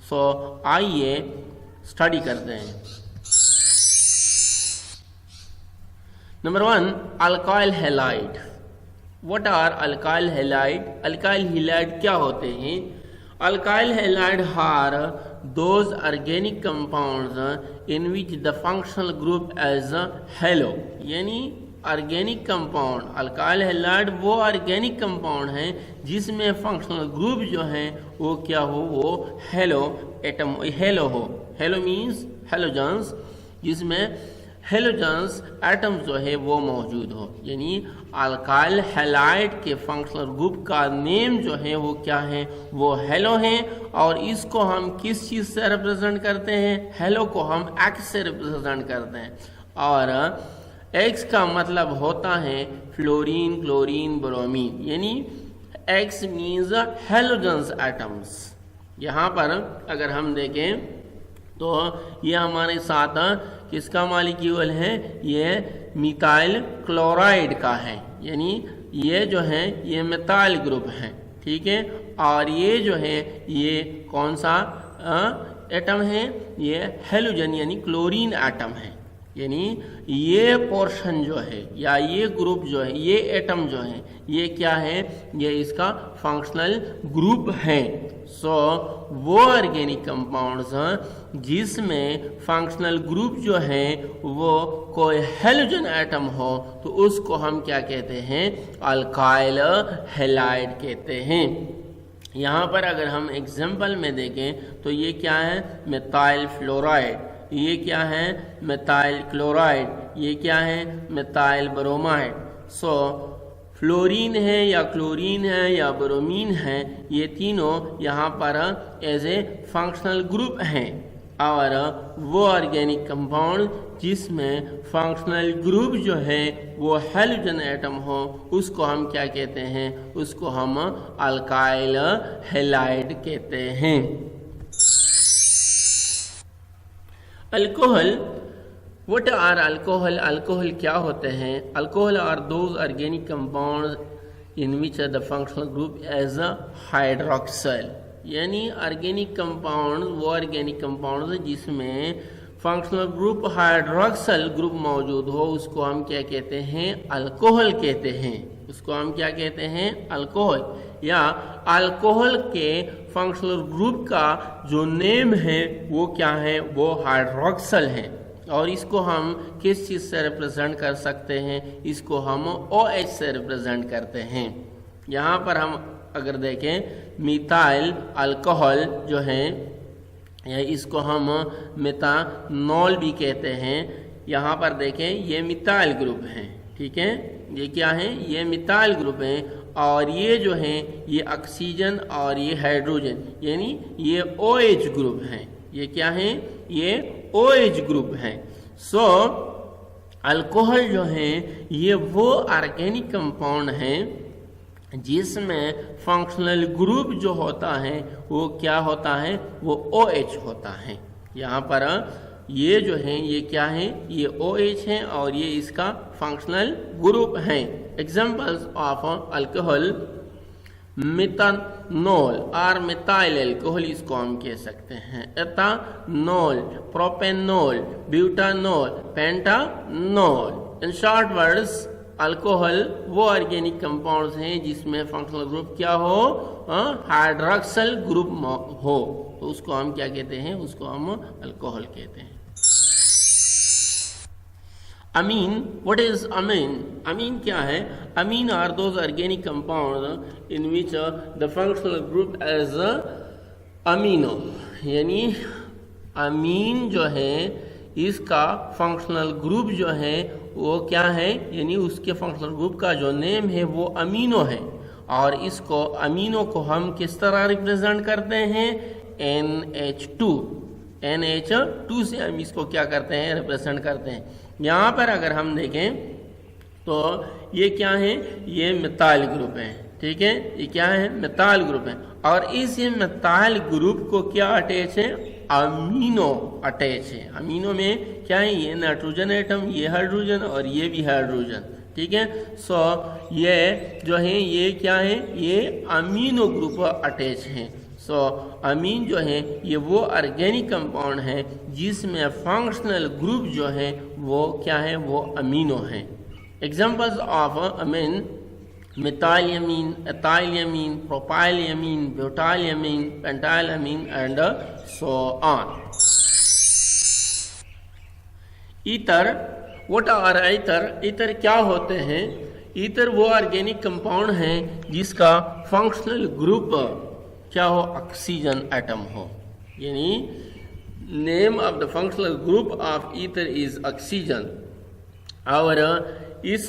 सो आइए स्टडी करते हैं। Number 1 alkyl halide. What are alkyl halide? Alkyl halide क्या होते हैं? Alkyl halide are those organic compounds in which the functional group as halo, यानी ऑर्गेनिक कंपाउंड, अल्काइल हैलाइड वो ऑर्गेनिक कंपाउंड हैं जिसमें फंक्शनल ग्रुप जो है वो क्या हो, वो हेलो एटम, हेलो हो। हेलो मीन्स हेलोजन्स, जिसमें हेलोजन्स एटम्स जो है वो मौजूद हो, यानी अल्काइल हैलाइड के फंक्शनल ग्रुप का नेम जो है वो क्या है, वो हेलो है। और इसको हम किस चीज़ से रिप्रेजेंट करते हैं? हेलो को हम एक्स से रिप्रेजेंट करते हैं, और एक्स का मतलब होता है फ्लोरीन, क्लोरीन, ब्रोमीन, यानी एक्स मीन्स हेलोजन्स एटम्स। यहाँ पर अगर हम देखें तो ये हमारे साथ किसका मॉलिक्यूल है? ये मिथाइल क्लोराइड का है, यानी ये जो है ये मिथाइल ग्रुप है, ठीक है। और ये जो है ये कौन सा एटम है? ये हेलोजन यानी क्लोरीन एटम है, यानी ये पोर्शन जो है या ये ग्रुप जो है, ये एटम जो है, ये क्या है? ये इसका फंक्शनल ग्रुप है। सो वो ऑर्गेनिक कंपाउंड्स जिसमें फंक्शनल ग्रुप जो है वो कोई हेलोजन एटम हो तो उसको हम क्या कहते हैं? अल्काइल हैलाइड कहते हैं। यहाँ पर अगर हम एग्जाम्पल में देखें तो ये क्या है? मिथाइल फ्लोराइड, ये क्या है? मिथाइल क्लोराइड, ये क्या है? Methyl bromide. सो फ्लोरीन है या क्लोरीन है या ब्रोमीन है, ये तीनों यहाँ पर एज ए फंक्शनल ग्रुप हैं। और वो ऑर्गेनिक कंपाउंड जिसमें फंक्शनल ग्रुप जो है वो हेलोजन एटम हो उसको हम क्या कहते हैं? उसको हम अल्काइल हैलाइड कहते हैं। Alcohol, what are alcohol? Alcohol क्या होते हैं? Alcohol are those organic compounds in which the functional group as a hydroxyl, यानी ऑर्गेनिक कंपाउंड वो ऑर्गेनिक कंपाउंड जिसमें फंक्शनल ग्रुप हाइड्रोक्साइल ग्रुप मौजूद हो उसको हम क्या कहते हैं? अल्कोहल कहते हैं। उसको हम क्या कहते हैं? अल्कोहल। या अल्कोहल के फंक्शनल ग्रुप का जो नेम है वो क्या है? वो हाइड्रोक्साइल है। और इसको हम किस चीज़ से रिप्रेजेंट कर सकते हैं? इसको हम OH से रिप्रेजेंट करते हैं। यहाँ पर हम अगर देखें मिथाइल अल्कोहल जो है या इसको हम मेथानॉल भी कहते हैं। यहाँ पर देखें ये मिथाइल ग्रुप है, ठीक है। ये क्या है? ये मिथाइल ग्रुप है। और ये जो है ये ऑक्सीजन और ये हाइड्रोजन, यानी ये OH ग्रुप है। ये क्या है? ये OH ग्रुप है। सो अल्कोहल जो है ये वो ऑर्गेनिक कंपाउंड है जिसमें फंक्शनल ग्रुप जो होता है वो क्या होता है? वो OH होता है। यहाँ पर ये जो है ये क्या है? ये OH है और ये इसका फंक्शनल ग्रुप है। एग्जाम्पल्स ऑफ अल्कोहल, मेथनॉल और मिथाइल अल्कोहल इसको हम कह सकते हैं, ethanol, propanol, butanol, pentanol. In short words alcohol वो ऑर्गेनिक कंपाउंड्स हैं जिसमें फंक्शनल ग्रुप क्या हो? हाइड्रोक्साइल ग्रुप हो, तो उसको हम क्या कहते हैं? उसको हम अल्कोहल कहते हैं। अमीन, व्हाट इज अमीन? अमीन क्या है? Amine are those organic compound in which the functional group as amino, यानी अमीन जो है इसका फंक्शनल ग्रुप जो है वो क्या है? यानी उसके फंक्शनल ग्रुप का जो नेम है वो अमीनो है। और इसको अमीनो को हम किस तरह रिप्रेजेंट करते हैं? NH2, NH2 से हम इसको क्या करते हैं? रिप्रेजेंट करते हैं। यहाँ पर अगर हम देखें तो ये क्या है? ये मिथाइल ग्रुप है, ठीक है। ये क्या है? मिथाइल ग्रुप है। और इस मिथाइल ग्रुप को क्या अटैच है? अमीनो अटैच है। अमीनो में क्या है? ये नाइट्रोजन एटम, ये हाइड्रोजन और ये भी हाइड्रोजन, ठीक है। सो ये जो है ये क्या है? ये अमीनो ग्रुप अटैच है। सो अमीन जो है ये वो ऑर्गेनिक कंपाउंड है जिसमें फंक्शनल ग्रुप जो है वो क्या है? वो अमीनो है। Examples of amine, methylamine, ethylamine, propylamine, butylamine, pentylamine and so on. Ether, what are ether? Ether क्या होते हैं? ईथर वो ऑर्गेनिक कंपाउंड हैं जिसका फंक्शनल ग्रुप क्या हो? ऑक्सीजन एटम हो। यानी name of the functional group of ether is oxygen. और इस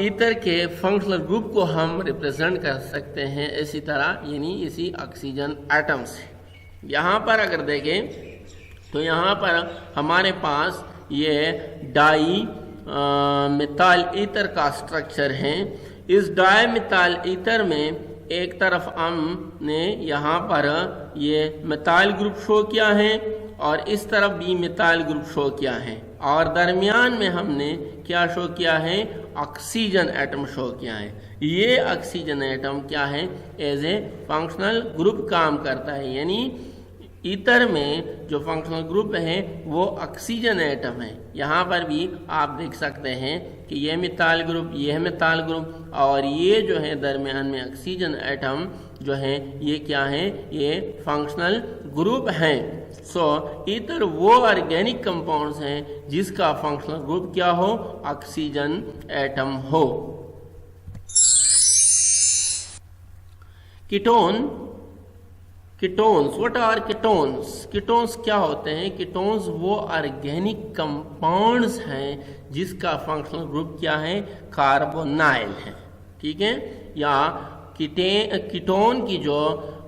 ईथर के फंक्शनल ग्रुप को हम रिप्रेजेंट कर सकते हैं इसी तरह, यानी इसी ऑक्सीजन एटम से। यहाँ पर अगर देखें तो यहाँ पर हमारे पास ये डाई मिथाइल ईथर का स्ट्रक्चर है। इस डाई मिथाइल ईथर में एक तरफ हमने यहाँ पर ये मिथाइल ग्रुप शो किया है और इस तरफ भी मिथाइल ग्रुप शो किया है, और दरमियान में हमने क्या शो किया है? ऑक्सीजन एटम शो किया है। ये ऑक्सीजन एटम क्या है? एज ए फंक्शनल ग्रुप काम करता है। यानी ईथर में जो फंक्शनल ग्रुप है वो ऑक्सीजन एटम है। यहाँ पर भी आप देख सकते हैं कि ये मिथाइल ग्रुप, ये है मिथाइल ग्रुप, और ये जो है दरमियान में ऑक्सीजन एटम जो है ये क्या है? ये फंक्शनल ग्रुप हैं। सो ईथर वो ऑर्गेनिक कंपाउंड्स हैं जिसका फंक्शनल ग्रुप क्या हो? ऑक्सीजन एटम हो। Ketones, what are ketones? Ketones क्या होते हैं? कीटोन्स वो ऑर्गेनिक कंपाउंड्स हैं जिसका फंक्शनल ग्रुप क्या है? कार्बोनाइल है। ठीक है, या कीटोन की जो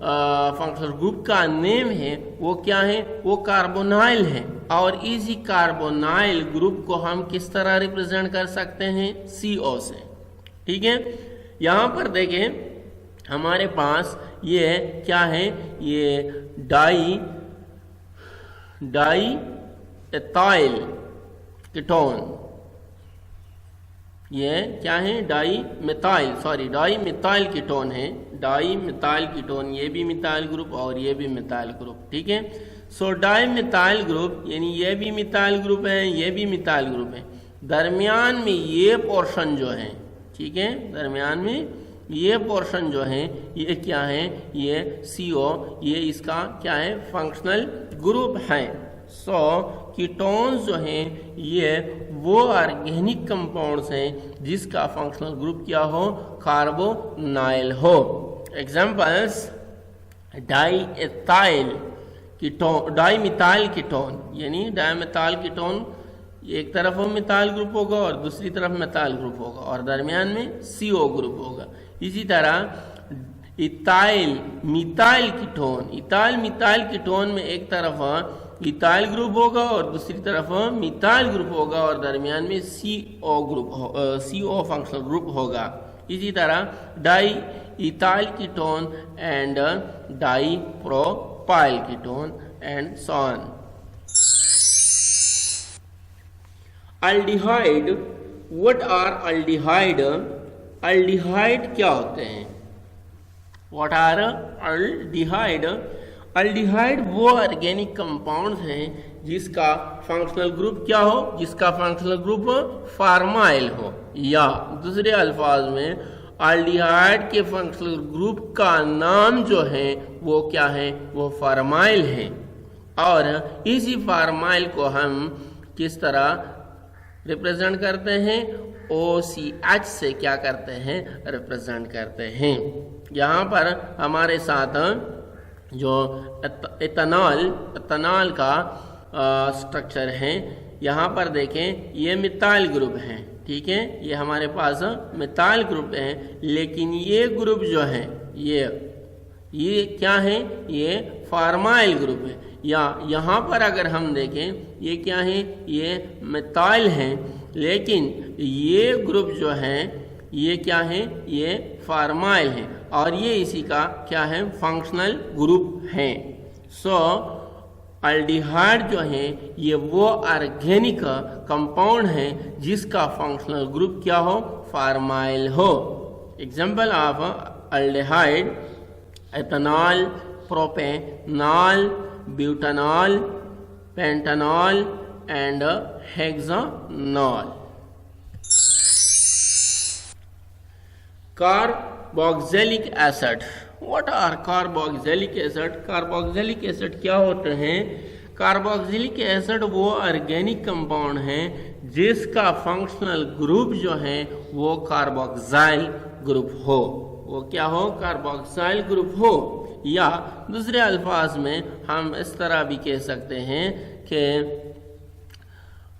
फंक्शनल ग्रुप का नेम है वो क्या है? वो कार्बोनाइल है। और इसी कार्बोनाइल ग्रुप को हम किस तरह रिप्रेजेंट कर सकते हैं? CO से। ठीक है, यहाँ पर देखें हमारे पास ये क्या है? ये डाई एथाइल कीटोन, ये क्या है? डाई मिथाइल कीटोन है। डाई मिथाइल कीटोन, ये भी मिथाइल ग्रुप और ये भी मिथाइल ग्रुप। ठीक है, सो डाई मिथाइल ग्रुप यानी ये भी मिथाइल ग्रुप है, ये भी मिथाइल ग्रुप है। दरमियान में ये पोर्शन जो है, ठीक है, दरमियान में ये पोर्शन जो है ये क्या है? ये CO, ये इसका क्या है? फंक्शनल ग्रुप है। सो कीटोन्स जो हैं ये वो ऑर्गेनिक कंपाउंड्स हैं जिसका फंक्शनल ग्रुप क्या हो? कार्बोनाइल हो। एग्जांपल्स, डाईमिथाइल कीटोन, यानी डाईमिथाइल कीटोन एक तरफ मिथाइल ग्रुप होगा और दूसरी तरफ मिथाइल ग्रुप होगा और दरमियान में CO ग्रुप होगा। इसी तरह इथाइल मिथाइल कीटोन में एक तरफ इथाइल ग्रुप होगा और दूसरी तरफ मिथाइल ग्रुप होगा और दरमियान में CO फंक्शनल ग्रुप होगा। इसी तरह diethyl ketone and dipropyl ketone and so on. Aldehyde, what are aldehyde? Aldehyde क्या होते हैं? What are aldehyde? अल्डिहाइड वो ऑर्गेनिक कंपाउंड्स हैं जिसका फंक्शनल ग्रुप क्या हो? जिसका फंक्शनल ग्रुप फार्माइल हो, या दूसरे अल्फाज में अल्डिहाइड के फंक्शनल ग्रुप का नाम जो है वो क्या है? वो फार्माइल है। और इसी फार्माइल को हम किस तरह रिप्रेजेंट करते हैं? OCH से क्या करते हैं? रिप्रेजेंट करते हैं। यहाँ पर हमारे साथ जो इथेनॉल का स्ट्रक्चर है, यहाँ पर देखें ये मिथाइल ग्रुप है। ठीक है, ये हमारे पास मिथाइल ग्रुप है, लेकिन ये ग्रुप जो है ये क्या है? ये फार्माइल ग्रुप है। या यहाँ पर अगर हम देखें ये क्या है? ये मिथाइल है, लेकिन ये ग्रुप जो है ये क्या है? ये फार्माइल है और ये इसी का क्या है? फंक्शनल ग्रुप है। सो अल्डिहाइड जो है ये वो ऑर्गेनिक कंपाउंड है जिसका फंक्शनल ग्रुप क्या हो? फार्माइल हो। Example of aldehyde: ethanol, propanol, butanol, pentanol and hexanol. Carboxylic acid. What are carboxylic acid? Carboxylic acid क्या होते हैं? कार्बोक्सिलिक एसिड वो ऑर्गेनिक कंपाउंड है जिसका फंक्शनल ग्रुप जो है वो कार्बोक्साइल ग्रुप हो। वो क्या हो? कार्बोक्साइल ग्रुप हो। या दूसरे अल्फाज में हम इस तरह भी कह सकते हैं कि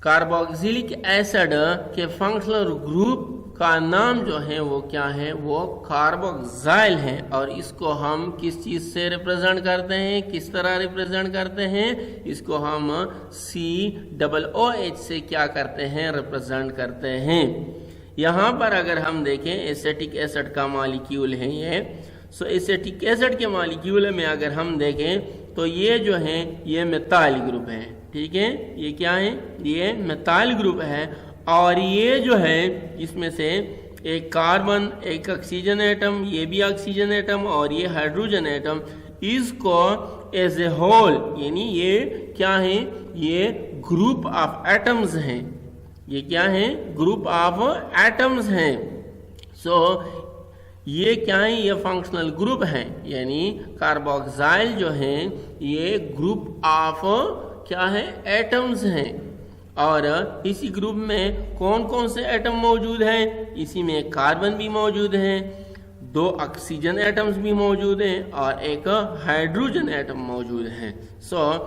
कार्बोक्सिलिक एसिड के फंक्शनल ग्रुप का नाम जो है वो क्या है? वो कार्बोक्साइल है। और इसको हम किस चीज़ से रिप्रेजेंट करते हैं? किस तरह रिप्रेजेंट करते हैं? इसको हम COOH से क्या करते हैं? रिप्रेजेंट करते हैं। यहाँ पर अगर हम देखें एसिटिक एसिड का मॉलिक्यूल है ये। सो एसिटिक एसिड के मॉलिक्यूल में अगर हम देखें तो ये जो है ये मिथाइल ग्रुप है। ठीक है, ये क्या है? ये मिथाइल ग्रुप है। और ये जो है इसमें से एक कार्बन, एक ऑक्सीजन एटम, ये भी ऑक्सीजन एटम और ये हाइड्रोजन एटम, इसको एज ए होल यानी ये क्या है? ये ग्रुप ऑफ एटम्स हैं। ये क्या है? ग्रुप ऑफ एटम्स हैं। सो ये क्या है? ये फंक्शनल ग्रुप है। यानी कार्बोक्साइल जो है ये ग्रुप ऑफ क्या है? एटम्स हैं। और इसी ग्रुप में कौन कौन से एटम मौजूद हैं? इसी में कार्बन भी मौजूद है, 2 ऑक्सीजन एटम्स भी मौजूद हैं और एक हाइड्रोजन एटम मौजूद है। सो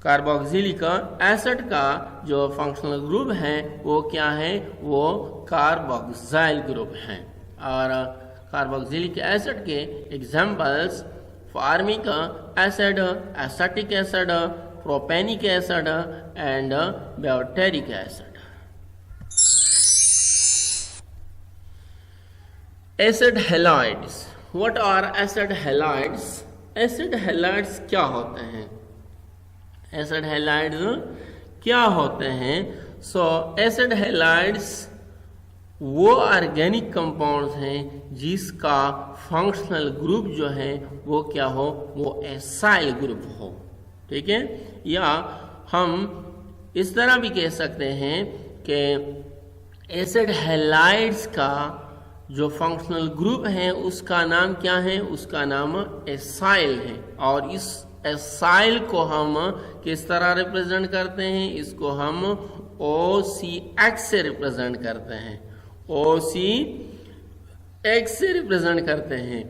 कार्बोक्सिलिक एसिड का जो फंक्शनल ग्रुप है वो क्या है? वो कार्बोक्साइल ग्रुप है। और कार्बोक्सिलिक एसिड के examples formic acid, acetic acid, propanoic acid and butyric acid. Acid halides. What are acid halides? Acid halides क्या होते हैं? एसिड हैलाइड्स क्या होते हैं? सो एसिड हैलाइड्स वो ऑर्गेनिक कंपाउंड्स हैं जिसका फंक्शनल ग्रुप जो है वो क्या हो? वो एसाइल ग्रुप हो। ठीक है, या हम इस तरह भी कह सकते हैं कि एसिड हैलाइड्स का जो फंक्शनल ग्रुप है उसका नाम क्या है? उसका नाम एसाइल है। और इस एसाइल को हम किस तरह रिप्रेजेंट करते हैं? इसको हम OCX से रिप्रेजेंट करते हैं। OCX से रिप्रेजेंट करते हैं।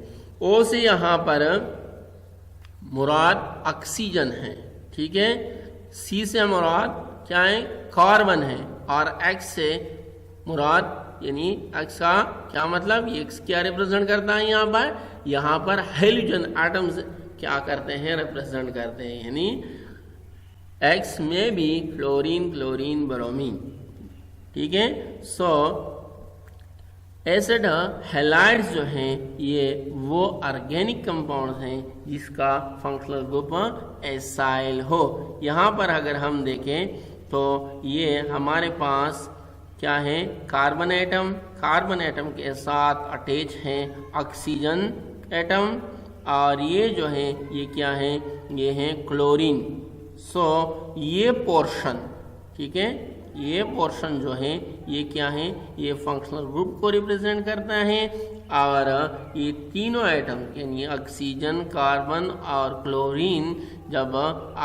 O से यहाँ पर मुराद ऑक्सीजन है। ठीक है, C से मुराद क्या है? कार्बन है। और X से मुराद यानी X का क्या मतलब? ये X क्या रिप्रेजेंट करता है? यहाँ पर हाइड्रोजन एटम्स क्या करते हैं? रिप्रेजेंट करते हैं। यानी X में भी फ्लोरीन, क्लोरीन, ब्रोमीन। ठीक है, सो एसिड हैलाइड्स जो हैं ये वो ऑर्गेनिक कंपाउंड्स हैं जिसका फंक्शनल ग्रुप एसाइल हो। यहाँ पर अगर हम देखें तो ये हमारे पास क्या है? कार्बन एटम, कार्बन एटम के साथ अटैच हैं ऑक्सीजन एटम। और ये जो है ये क्या है? ये है क्लोरीन। सो ये पोर्शन, ठीक है, ये पोर्शन जो है ये क्या है? ये फंक्शनल ग्रुप को रिप्रेजेंट करता है। और ये तीनों एटम यानी ऑक्सीजन, कार्बन और क्लोरीन जब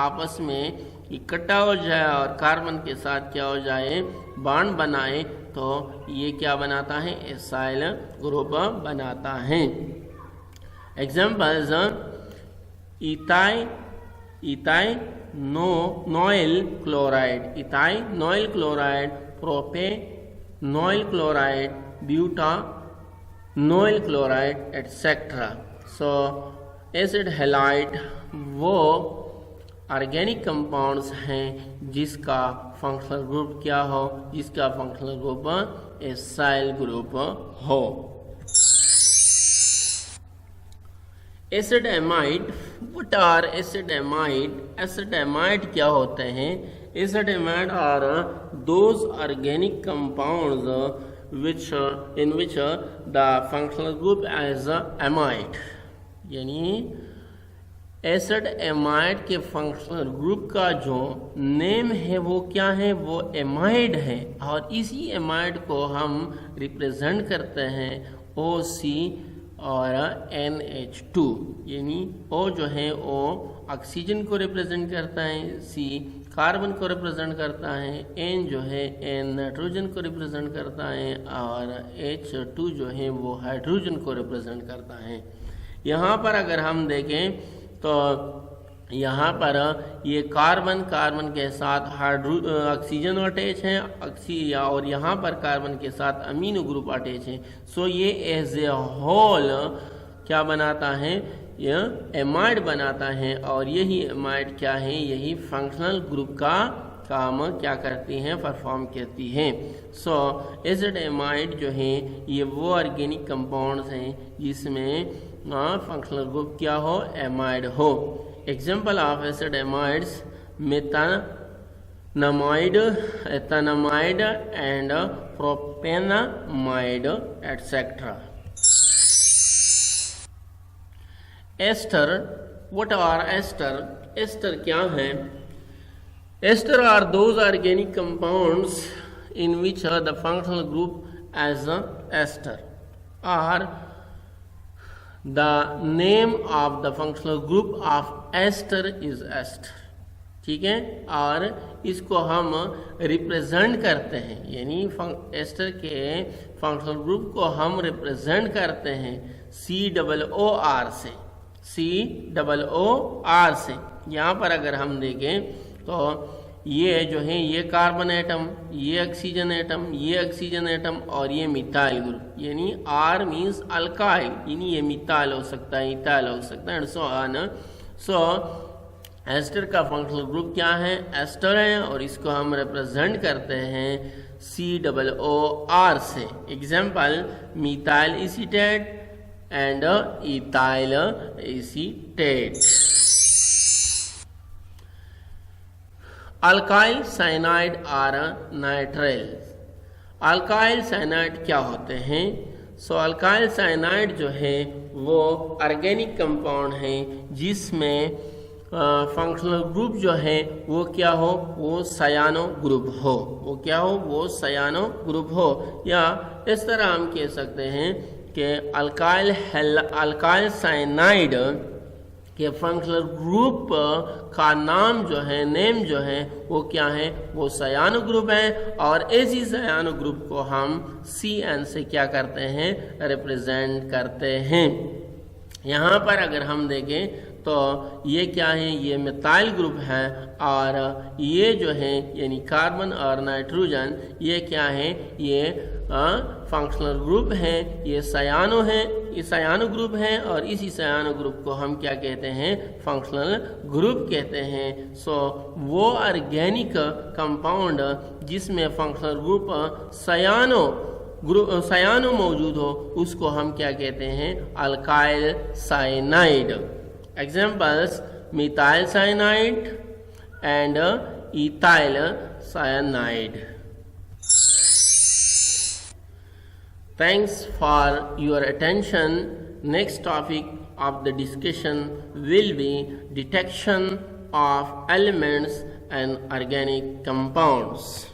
आपस में इकट्ठा हो जाए और कार्बन के साथ क्या हो जाए? बॉन्ड बनाए तो ये क्या बनाता है? एसाइल ग्रुप बनाता है। Examples ethanoyl chloride, ethanoyl chloride, propanoyl chloride, butanoyl chloride etcetera. So acid halide वो ऑर्गेनिक कंपाउंड्स हैं जिसका फंक्शनल ग्रुप क्या हो? जिसका फंक्शनल ग्रुप एसाइल ग्रुप हो। Acid amide. What are acid amide? Acid amide क्या होते हैं? Acid amide are those organic compounds in which the functional group as amide। यानी एसिड एमाइड के फंक्शनल ग्रुप का जो नेम है वो क्या है? वो एमाइड है। और इसी एमाइड को हम रिप्रेजेंट करते हैं OC और NH2, यानी O जो है वो ऑक्सीजन को रिप्रेजेंट करता है, C कार्बन को रिप्रेजेंट करता है, N जो है N नाइट्रोजन को रिप्रेजेंट करता है और H2 जो है वो हाइड्रोजन को रिप्रेजेंट करता है। यहाँ पर अगर हम देखें तो यहाँ पर ये कार्बन के साथ ऑक्सीजन अटैच है और यहाँ पर कार्बन के साथ अमीनो ग्रुप अटैच है। सो ये एज ए होल क्या बनाता है, यह एमाइड बनाता है और यही एमाइड क्या है, यही फंक्शनल ग्रुप का काम क्या करती हैं, परफॉर्म करती हैं। सो एसिड एमाइड जो है ये वो ऑर्गेनिक कंपाउंड्स हैं जिसमें फंक्शनल ग्रुप क्या हो, एमाइड हो। Example of acid amides: methanamide, ethanamide and propanamide, etc. Ester. What are ester? Ester क्या है? Ester are those organic compounds in which the functional group as ester are the name of the functional group of ester is ester। ठीक है, और इसको हम represent करते हैं, यानी एस्टर के फंक्शनल ग्रुप को हम रिप्रेजेंट करते हैं COOR से, COOR से। यहाँ पर अगर हम देखें तो ये जो है ये कार्बन एटम, ये ऑक्सीजन एटम, ये ऑक्सीजन एटम और ये मिथाइल ग्रुप, यानी R मीन्स अल्काइल, यानी ये मिथाइल हो सकता है, इथाइल हो सकता है, and so on. So ester का फंक्शनल ग्रुप क्या है, एस्टर है और इसको हम रिप्रेजेंट करते हैं COOR से। Example methyl acetate and ethyl acetate. Alkyl cyanide और नाइट्राइल। अल्काइल साइनाइड क्या होते हैं? सो अल्काइल साइनाइड जो है वो ऑर्गेनिक कंपाउंड है जिसमें फंक्शनल ग्रुप जो है वो क्या हो, वो सायानो ग्रुप हो, वो क्या हो, वो सायानो ग्रुप हो। या इस तरह हम कह सकते हैं कि अल्काइल साइनाइड के फंक्शनल ग्रुप का नाम जो है, नेम जो है वो क्या है, वो सायानो ग्रुप है और इसी सायानो ग्रुप को हम CN से क्या करते हैं, रिप्रेजेंट करते हैं। यहाँ पर अगर हम देखें तो ये क्या है, ये मिथाइल ग्रुप है और ये जो है यानी कार्बन और नाइट्रोजन ये क्या है, ये फंक्शनल ग्रुप है, ये सायानो है, ये सायानो ग्रुप है और इसी सायानो ग्रुप को हम क्या कहते हैं, फंक्शनल ग्रुप कहते हैं। सो वो ऑर्गेनिक कंपाउंड जिसमें फंक्शनल ग्रुप सायानो मौजूद हो उसको हम क्या कहते हैं, alkyl cyanide. Examples: methyl cyanide and ethyl cyanide. Thanks for your attention. Next topic of the discussion will be detection of elements and organic compounds.